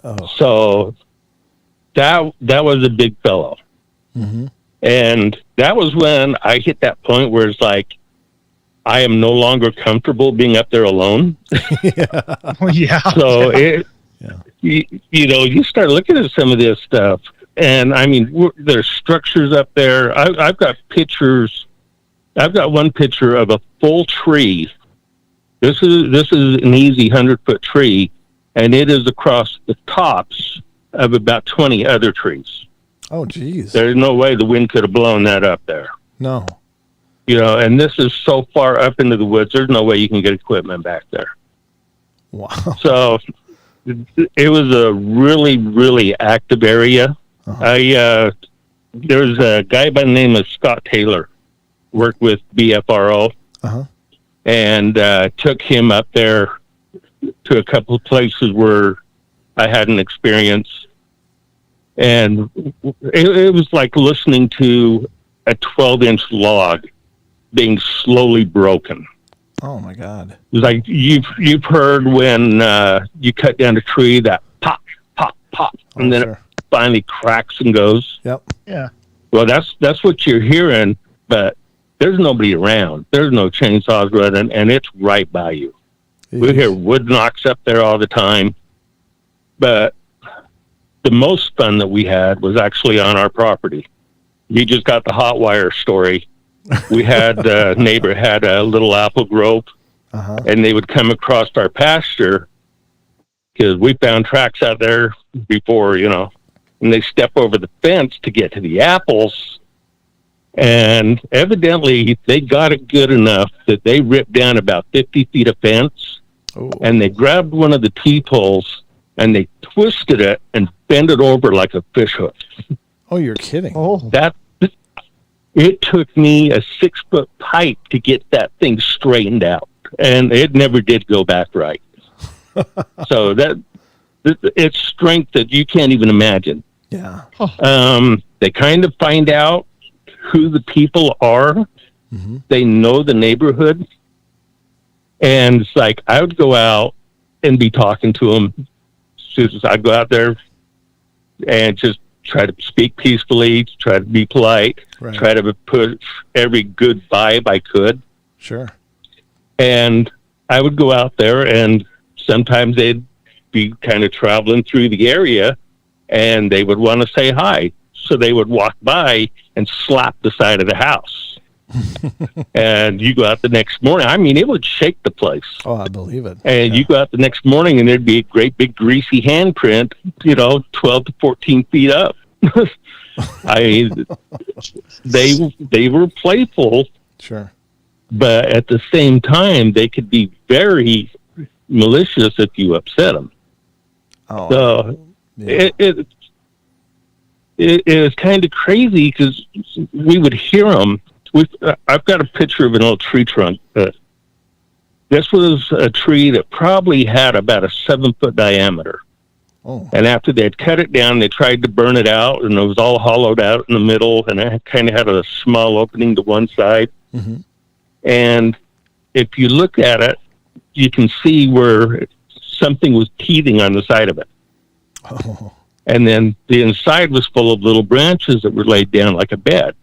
Oh. So that was a big fellow. Mm-hmm. And that was when I hit that point where it's like, I am no longer comfortable being up there alone. Yeah. So you start looking at some of this stuff, and I mean, there's structures up there. I've got pictures. I've got one picture of a full tree. This is an easy 100-foot tree, and it is across the tops of about 20 other trees. Oh, geez. There's no way the wind could have blown that up there. No. And this is so far up into the woods, there's no way you can get equipment back there. Wow. So it was a really, really active area. Uh-huh. There's a guy by the name of Scott Taylor, worked with BFRO, uh-huh. and took him up there to a couple of places where I had an experience. And it was like listening to a 12-inch log being slowly broken. Oh my God! It was like you've heard when you cut down a tree, that pop, pop, pop, and then it finally cracks and goes. Yep. Yeah. Well, that's what you're hearing, but there's nobody around. There's no chainsaws running, and it's right by you. Jeez. We hear wood knocks up there all the time, but the most fun that we had was actually on our property. You just got the hot wire story. We had a neighbor had a little apple grove, uh-huh. and they would come across our pasture because we found tracks out there before, and they step over the fence to get to the apples. And evidently they got it good enough that they ripped down about 50 feet of fence. Ooh. And they grabbed one of the T-poles and they twisted it and bent it over like a fish hook. Oh, you're kidding. Oh. It took me a 6-foot pipe to get that thing straightened out, and it never did go back right. So it's strength that you can't even imagine. Yeah. They kind of find out who the people are. Mm-hmm. They know the neighborhood. And it's like, I would go out and be talking to them. I'd go out there and just try to speak peacefully, try to be polite, try to put every good vibe I could. Sure. And I would go out there, and sometimes they'd be kind of traveling through the area, and they would want to say hi. So they would walk by and slap the side of the house. And you go out the next morning. I mean, it would shake the place. Oh, I believe it. And you go out the next morning, and there'd be a great big greasy handprint, 12 to 14 feet up. I mean, they were playful. Sure. But at the same time, they could be very malicious if you upset them. Oh, so it is kind of crazy because we would hear them. I've got a picture of an old tree trunk. This was a tree that probably had about a 7-foot diameter. Oh. And after they had cut it down, they tried to burn it out, and it was all hollowed out in the middle, and it kind of had a small opening to one side. Mm-hmm. And if you look at it, you can see where something was teething on the side of it. Oh. And then the inside was full of little branches that were laid down like a bed.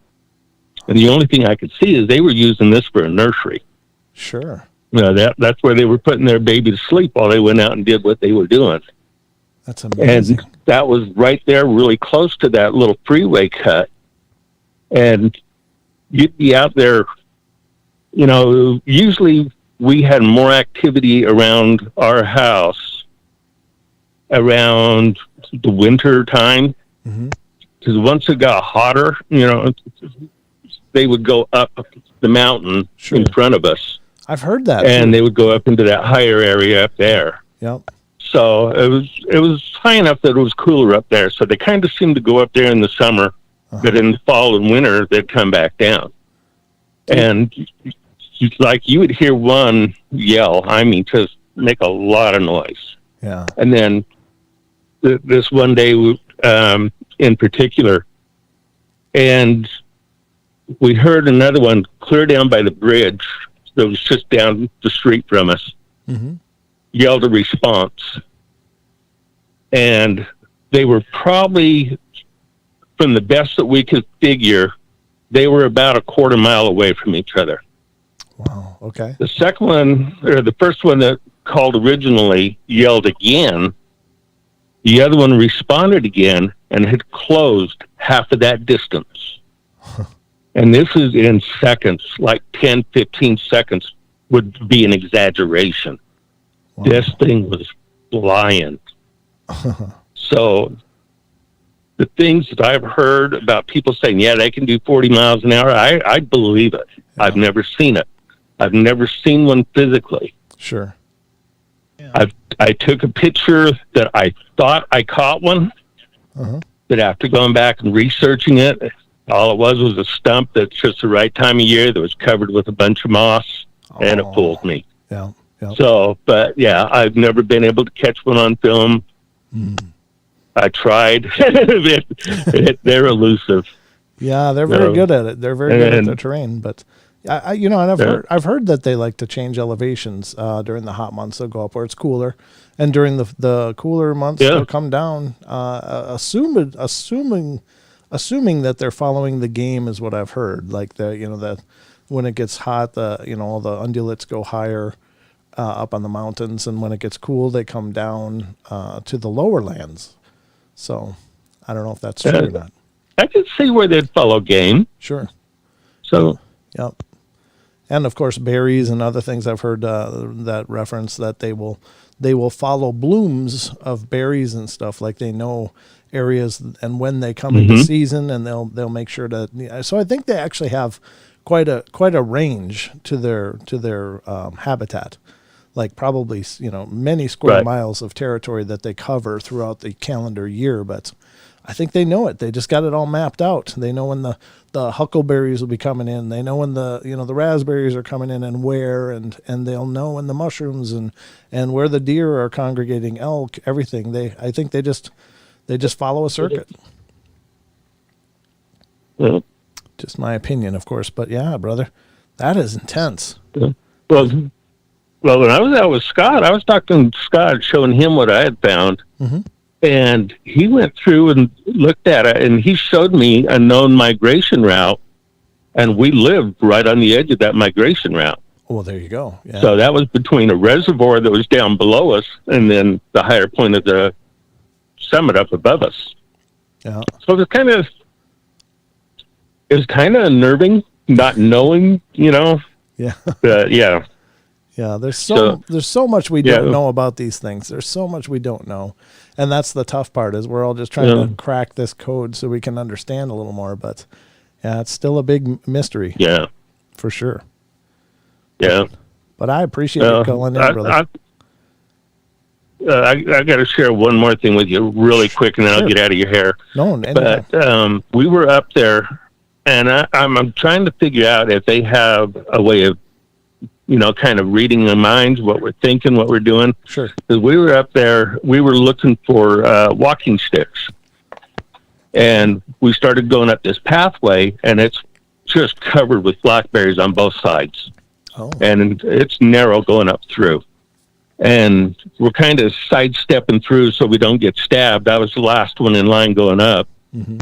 And the only thing I could see is they were using this for a nursery. Sure. That's where they were putting their baby to sleep while they went out and did what they were doing. That's amazing. And that was right there, really close to that little freeway cut. And you'd be out there, usually we had more activity around our house around the winter time. Because once it got hotter, they would go up the mountain in front of us. I've heard that. And they would go up into that higher area up there. Yep. So it was high enough that it was cooler up there. So they kind of seemed to go up there in the summer, but in the fall and winter, they'd come back down. And like you would hear one yell, I mean, just make a lot of noise. Yeah. And then this one day in particular, and we heard another one clear down by the bridge that was just down the street from us. Mm-hmm. Yelled a response. And they were probably, from the best that we could figure, they were about a quarter mile away from each other. Wow, okay. The second one, or the first one that called originally, yelled again. The other one responded again and had closed half of that distance. And this is in seconds, like 10, 15 seconds would be an exaggeration. Wow. This thing was flying. So the things that I've heard about people saying, yeah, they can do 40 miles an hour, I believe it. Yeah. I've never seen it. I've never seen one physically. Sure. Yeah. I took a picture that I thought I caught one, but after going back and researching it, all it was a stump that's just the right time of year that was covered with a bunch of moss, and it fooled me. Yeah. Yep. So, but yeah, I've never been able to catch one on film. I tried. They're elusive. Yeah, they're very good at it. They're very good at their terrain. But and I've heard that they like to change elevations during the hot months. They'll go up where it's cooler, and during the cooler months they'll come down. Assuming that they're following the game is what I've heard. Like that when it gets hot, all the ungulates go higher up on the mountains, and when it gets cool, they come down to the lower lands. So I don't know if that's true or not. I could see where they'd follow game. Sure. So yep. And of course, berries and other things I've heard that reference that they will follow blooms of berries and stuff, like they know areas and when they come into season, and they'll make sure to. So I think they actually have quite a range to their habitat, like probably many square miles of territory that they cover throughout the calendar year. But I think they know it. They just got it all mapped out. They know when the huckleberries will be coming in. They know when the raspberries are coming in and where, and they'll know when the mushrooms and where the deer are congregating, elk, everything. I think they just follow a circuit. Yeah. Just my opinion, of course, but yeah, brother, that is intense. Yeah. Well, when I was out with Scott, I was talking to Scott, showing him what I had found. And he went through and looked at it, and he showed me a known migration route, and we lived right on the edge of that migration route. Well, there you go. Yeah. So that was between a reservoir that was down below us and then the higher point of the summit up above us. Yeah. So it was kind of unnerving, not knowing, Yeah. But yeah. Yeah, there's so much we don't know about these things. There's so much we don't know. And that's the tough part, is we're all just trying to crack this code so we can understand a little more. But yeah, it's still a big mystery. Yeah. For sure. Yeah. But I appreciate you calling in, brother. I got to share one more thing with you really quick, and then I'll get out of your hair. No, but we were up there, and I'm trying to figure out if they have a way of, kind of reading the minds, what we're thinking, what we're doing. Sure. Because we were up there, we were looking for walking sticks. And we started going up this pathway, and it's just covered with blackberries on both sides. Oh. And it's narrow going up through. And we're kind of sidestepping through so we don't get stabbed. I was the last one in line going up. Mm-hmm.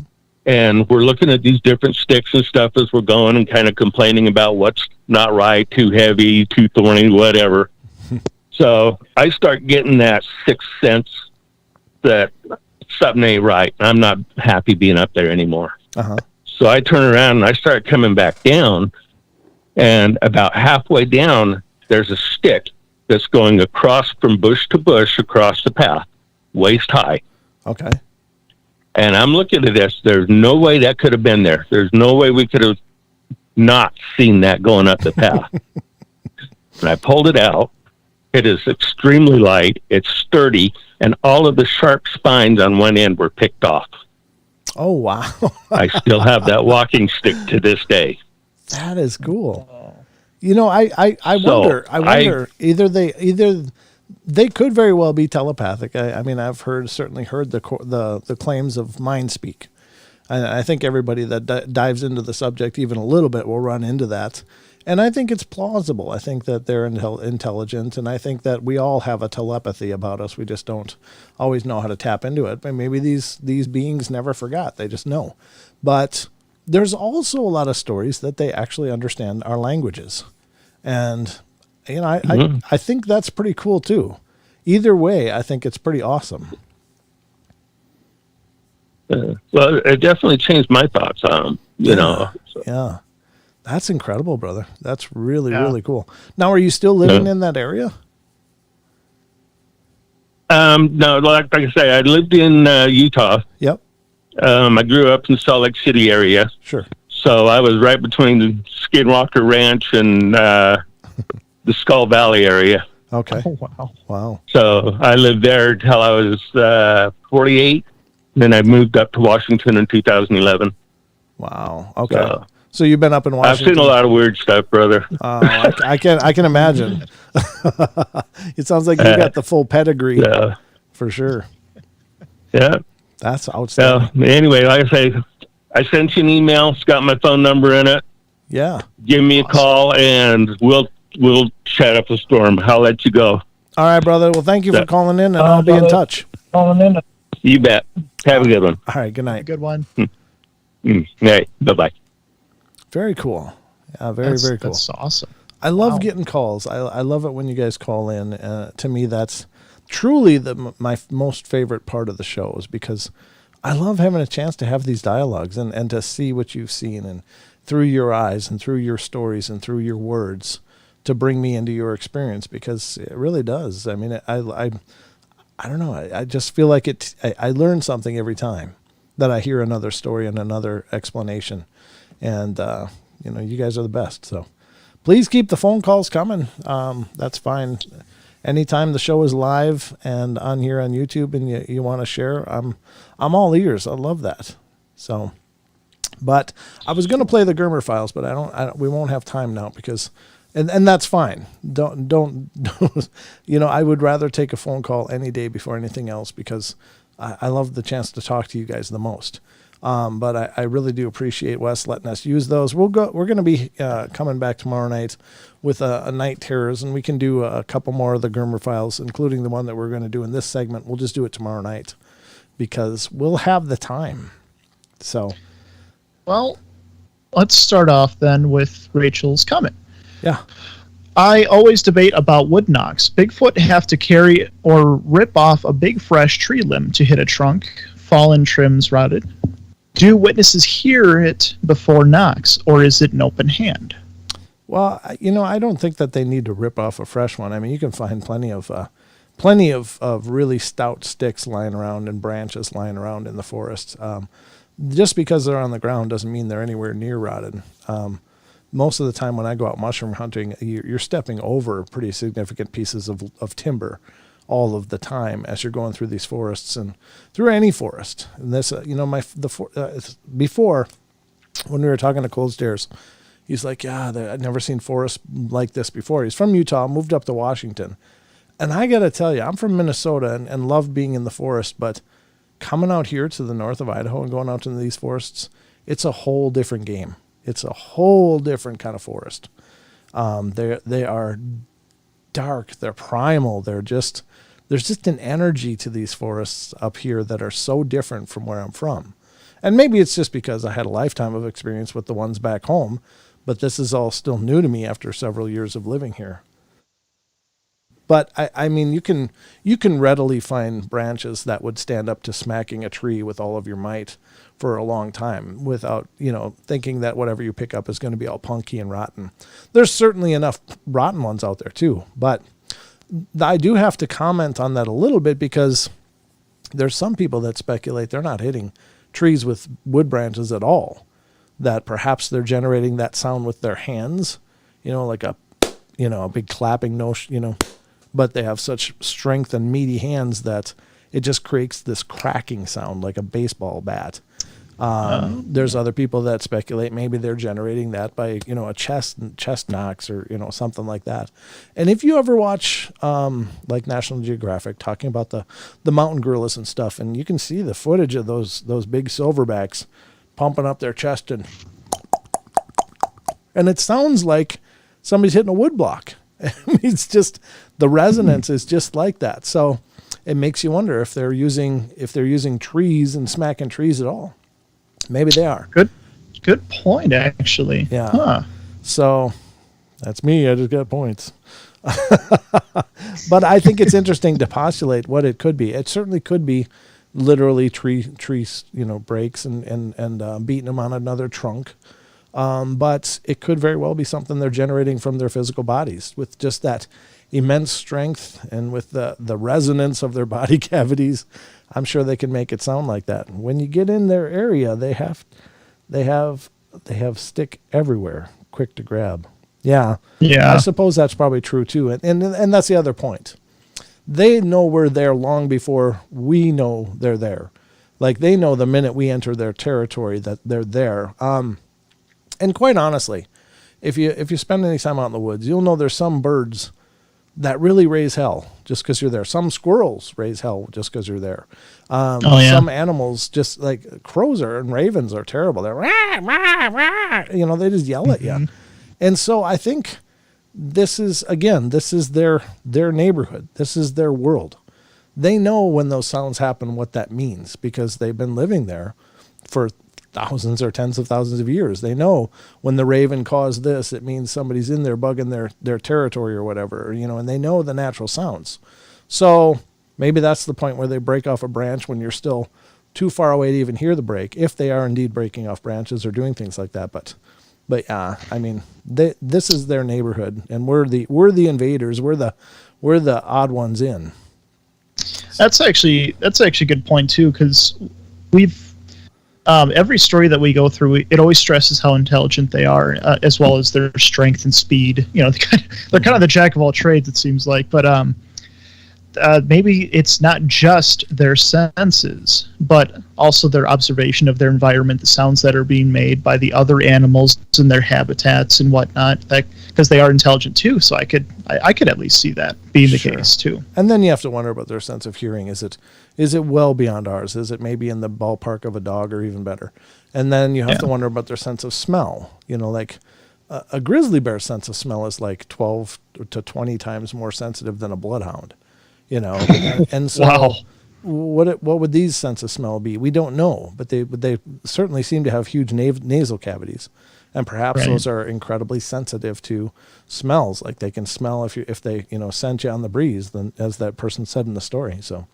And we're looking at these different sticks and stuff as we're going and kind of complaining about what's not right, too heavy, too thorny, whatever. So I start getting that sixth sense that something ain't right. I'm not happy being up there anymore. Uh-huh. So I turn around and I start coming back down. And about halfway down, there's a stick that's going across from bush to bush across the path, waist high. Okay. And I'm looking at this. There's no way that could have been there. There's no way we could have not seen that going up the path. And I pulled it out. It is extremely light. It's sturdy. And all of the sharp spines on one end were picked off. Oh, wow. I still have that walking stick to this day. That is cool. I wonder, either they could very well be telepathic. I mean, I've certainly heard the claims of mind speak. I think everybody that dives into the subject even a little bit will run into that. And I think it's plausible. I think that they're intelligent, and I think that we all have a telepathy about us. We just don't always know how to tap into it. But maybe these beings never forgot. They just know. But there's also a lot of stories that they actually understand our languages. And, I think that's pretty cool, too. Either way, I think it's pretty awesome. Well, it definitely changed my thoughts on them, So. Yeah. That's incredible, brother. That's really, really cool. Now, are you still living in that area? No, like I say, I lived in Utah. Yep. I grew up in Salt Lake City area. Sure. So I was right between the Skinwalker Ranch and the Skull Valley area. Okay. Oh, Wow. So I lived there until I was 48. Then I moved up to Washington in 2011. Wow. Okay. So you've been up in Washington. I've seen a lot of weird stuff, brother. I can imagine. It sounds like you got the full pedigree. Yeah. For sure. Yeah. That's outstanding. Anyway, like I say, I sent you an email. It's got my phone number in it. Yeah. Give me a call, and we'll chat up a storm. I'll let you go. All right, brother. Well, thank you for calling in, and I'll be in touch. You bet. Have a good one. All right. Good night. Good one. Hey, bye-bye. Very cool. Yeah, very cool. That's awesome. I love getting calls. I love it when you guys call in. To me, that's truly my most favorite part of the show, is because I love having a chance to have these dialogues and to see what you've seen, and through your eyes and through your stories and through your words, to bring me into your experience, because it really does. I mean, I don't know. I just feel like I learn something every time that I hear another story and another explanation. And, you guys are the best. So please keep the phone calls coming. That's fine. Anytime the show is live and on here on YouTube and you want to share, I'm all ears. I love that. So, but I was going to play the Germer Files, but we won't have time now because, and that's fine. Don't, I would rather take a phone call any day before anything else, because I love the chance to talk to you guys the most. But I really do appreciate Wes letting us use those. We're going to be coming back tomorrow night with a Night Terrors, and we can do a couple more of the Germer Files, including the one that we're going to do in this segment. We'll just do it tomorrow night. because we'll have the time. So, well, let's start off then with Rachel's comment. Yeah. I always debate about wood knocks. Bigfoot have to carry or rip off a big fresh tree limb to hit a trunk. Fallen trims rotted. Do witnesses hear it before knocks, or is it an open hand? Well, I don't think that they need to rip off a fresh one. I mean, you can find plenty of really stout sticks lying around and branches lying around in the forest. Just because they're on the ground doesn't mean they're anywhere near rotted. Most of the time when I go out mushroom hunting, you're stepping over pretty significant pieces of timber all of the time as you're going through these forests and through any forest. And this, before, when we were talking to Cold Stairs, he's like, yeah, I'd never seen forests like this before. He's from Utah, moved up to Washington. And I got to tell you, I'm from Minnesota and love being in the forest, but coming out here to the north of Idaho and going out into these forests, it's a whole different game. It's a whole different kind of forest. They are dark. They're primal. There's just an energy to these forests up here that are so different from where I'm from. And maybe it's just because I had a lifetime of experience with the ones back home, but this is all still new to me after several years of living here. But I mean, you can readily find branches that would stand up to smacking a tree with all of your might for a long time without, thinking that whatever you pick up is going to be all punky and rotten. There's certainly enough rotten ones out there too, but I do have to comment on that a little bit because there's some people that speculate they're not hitting trees with wood branches at all, that perhaps they're generating that sound with their hands, like a big clapping notion, but they have such strength and meaty hands that it just creates this cracking sound like a baseball bat. There's other people that speculate maybe they're generating that by, a chest knocks or, something like that. And if you ever watch like National Geographic talking about the mountain gorillas and stuff, and you can see the footage of those big silverbacks pumping up their chest and it sounds like somebody's hitting a wood block. It's just, the resonance is just like that. So it makes you wonder if they're using trees and smacking trees at all. Maybe they are. Good point, actually. Yeah. Huh. So that's me. I just got points. But I think it's interesting to postulate what it could be. It certainly could be literally trees, breaks and beating them on another trunk. But it could very well be something they're generating from their physical bodies with just that immense strength and with the resonance of their body cavities. I'm sure they can make it sound like that. When you get in their area, they have stick everywhere, quick to grab. Yeah. I suppose that's probably true too. And that's the other point. They know we're there long before we know they're there. Like they know the minute we enter their territory that they're there. And quite honestly, if you spend any time out in the woods, you'll know there's some birds that really raise hell just because you're there. Some squirrels raise hell just because you're there. Some animals, just like crows and ravens, are terrible. They're rah, rah, rah. They just yell at you. And so I think this is their neighborhood. This is their world. They know when those sounds happen what that means because they've been living there for thousands or tens of thousands of years. They know when the raven caws this, it means somebody's in there bugging their territory or whatever, and they know the natural sounds. So maybe that's the point where they break off a branch when you're still too far away to even hear the break, if they are indeed breaking off branches or doing things like that. But I mean, this is their neighborhood, and we're the invaders. We're the odd ones in. That's actually a good point too, because we've every story that we go through, it always stresses how intelligent they are, as well as their strength and speed. They're kind of the jack of all trades, it seems like. But maybe it's not just their senses, but also their observation of their environment, the sounds that are being made by the other animals in their habitats and whatnot. Because they are intelligent too, so I could at least see that being the case too. And then you have to wonder about their sense of hearing. Is it well beyond ours? Is it maybe in the ballpark of a dog or even better? And then you have to wonder about their sense of smell. Like a grizzly bear's sense of smell is like 12 to 20 times more sensitive than a bloodhound. And so, wow. what would these sense of smell be? We don't know, but they certainly seem to have huge nasal cavities, and perhaps those are incredibly sensitive to smells. Like they can smell if they scent you on the breeze, then, as that person said in the story. So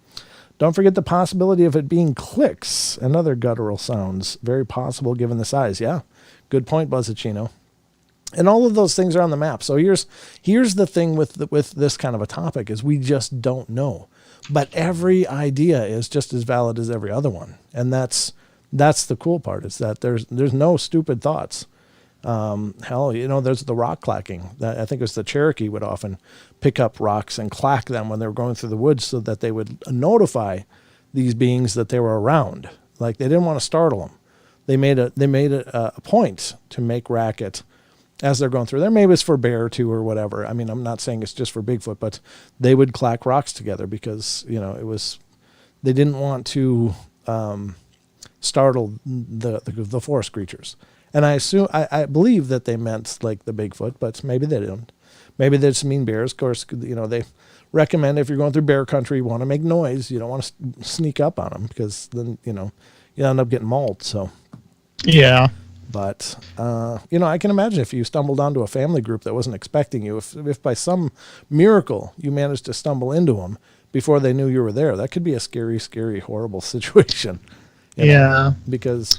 don't forget the possibility of it being clicks and other guttural sounds. Very possible given the size. Yeah, good point, Buzzacino. And all of those things are on the map. So here's the thing with this kind of a topic is we just don't know. But every idea is just as valid as every other one. And that's the cool part, is that there's no stupid thoughts. Hell, there's the rock clacking. I think it was the Cherokee would often pick up rocks and clack them when they were going through the woods so that they would notify these beings that they were around. Like they didn't want to startle them. They made a point to make racket as they're going through there. Maybe it's for bear too or whatever. I mean, I'm not saying it's just for Bigfoot, but they would clack rocks together because, they didn't want to startle the forest creatures. And I believe that they meant like the Bigfoot, but maybe they didn't. Maybe they just mean bears. Of course, they recommend if you're going through bear country, you want to make noise. You don't want to sneak up on them because then, you end up getting mauled. So, yeah. But, I can imagine if you stumbled onto a family group that wasn't expecting you, if by some miracle you managed to stumble into them before they knew you were there, that could be a scary, scary, horrible situation. Because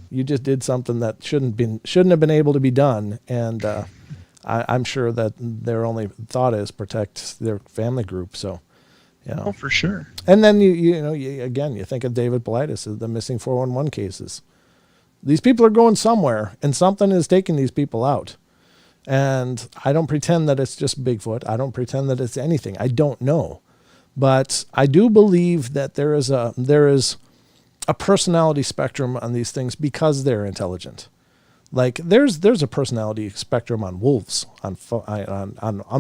you just did something that shouldn't have been able to be done. And I'm sure that their only thought is protect their family group. So, Oh, for sure. And then, you think of David Politis, the missing 411 cases. These people are going somewhere, and something is taking these people out. And I don't pretend that it's just Bigfoot. I don't pretend that it's anything. I don't know. But I do believe that there is a personality spectrum on these things because they're intelligent. Like there's a personality spectrum on wolves, on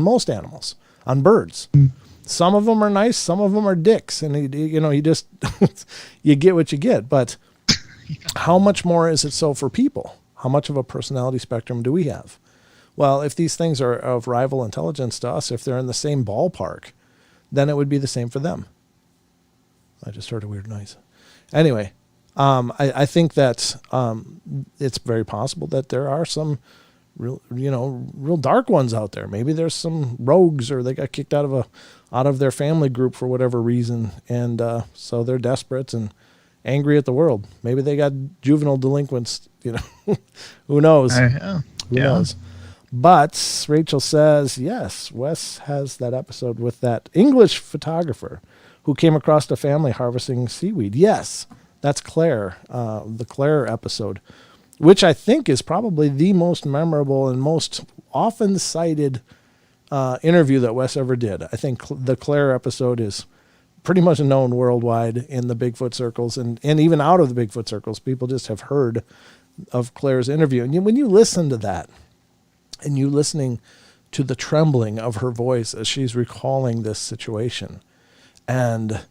most animals, on birds. Some of them are nice, some of them are dicks, and you just you get what you get. But how much more is it so for people? How much of a personality spectrum do we have? Well, if these things are of rival intelligence to us, if they're in the same ballpark, then it would be the same for them. I just heard a weird noise. Anyway, I think that it's very possible that there are some real dark ones out there. Maybe there's some rogues, or they got kicked out of their family group for whatever reason, and so they're desperate and angry at the world. Maybe they got juvenile delinquents. Who knows? Who knows? But Rachel says, yes, Wes has that episode with that English photographer who came across a family harvesting seaweed. Yes, that's Claire, the Claire episode, which I think is probably the most memorable and most often cited interview that Wes ever did. I think the Claire episode is pretty much known worldwide in the Bigfoot circles, and even out of the Bigfoot circles. People just have heard of Claire's interview. And when you listen to that, and you listening to the trembling of her voice as she's recalling this situation, and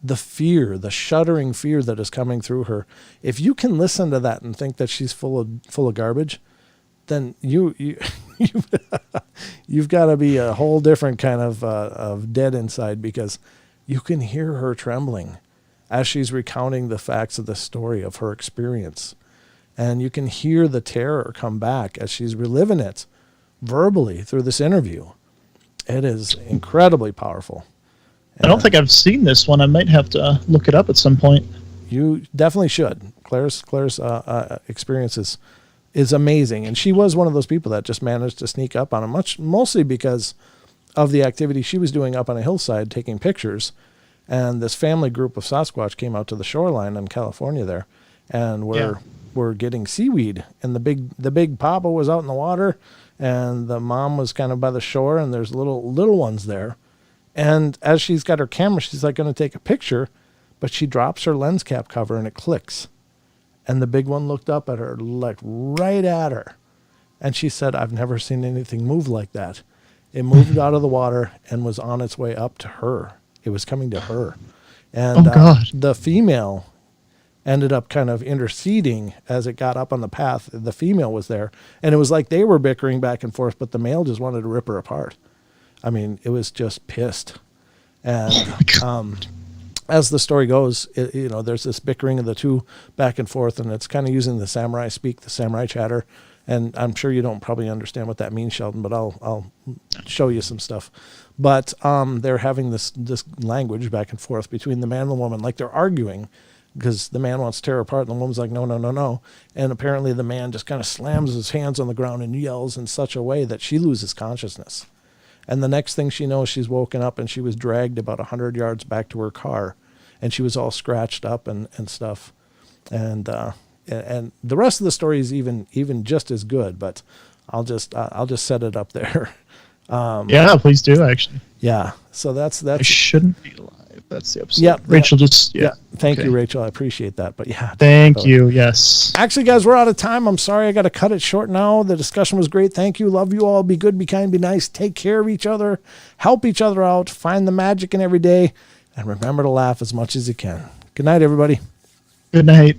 the fear, the shuddering fear that is coming through her, if you can listen to that and think that she's full of garbage, then you've got to be a whole different kind of dead inside, because you can hear her trembling as she's recounting the facts of the story of her experience. And you can hear the terror come back as she's reliving it verbally through this interview. It is incredibly powerful. I don't think I've seen this one. I might have to look it up at some point. You definitely should. Claire's experience is amazing. And she was one of those people that just managed to sneak up on him, mostly because of the activity she was doing up on a hillside taking pictures. And this family group of Sasquatch came out to the shoreline in California there, and were getting seaweed. And the big papa was out in the water, and the mom was kind of by the shore, and there's little ones there. And as she's got her camera, she's like going to take a picture, but she drops her lens cap cover and it clicks. And the big one looked up at her, like right at her. And she said, I've never seen anything move like that. It moved out of the water and was on its way up to her. It was coming to her. And the female ended up kind of interceding as it got up on the path. The female was there, and it was like they were bickering back and forth, but the male just wanted to rip her apart. I mean, it was just pissed. And as the story goes, there's this bickering of the two back and forth, and it's kind of using the samurai speak, the samurai chatter. And I'm sure you don't probably understand what that means, Sheldon, but I'll show you some stuff. But they're having this language back and forth between the man and the woman, like they're arguing, because the man wants to tear her apart, and the woman's like, no, no, no, no. And apparently the man just kind of slams his hands on the ground and yells in such a way that she loses consciousness. And the next thing she knows, she's woken up and she was dragged about 100 yards back to her car, and she was all scratched up and stuff. And the rest of the story is even just as good, but I'll just set it up there. Yeah, please do, actually. Yeah. So that's I shouldn't be alive. That's the episode. Yeah, Rachel Thank you, Rachel. I appreciate that. But yeah. Thank you. Yes. Actually, guys, we're out of time. I'm sorry. I got to cut it short now. The discussion was great. Thank you. Love you all. Be good, be kind, be nice. Take care of each other. Help each other out. Find the magic in every day. And remember to laugh as much as you can. Good night, everybody. Good night.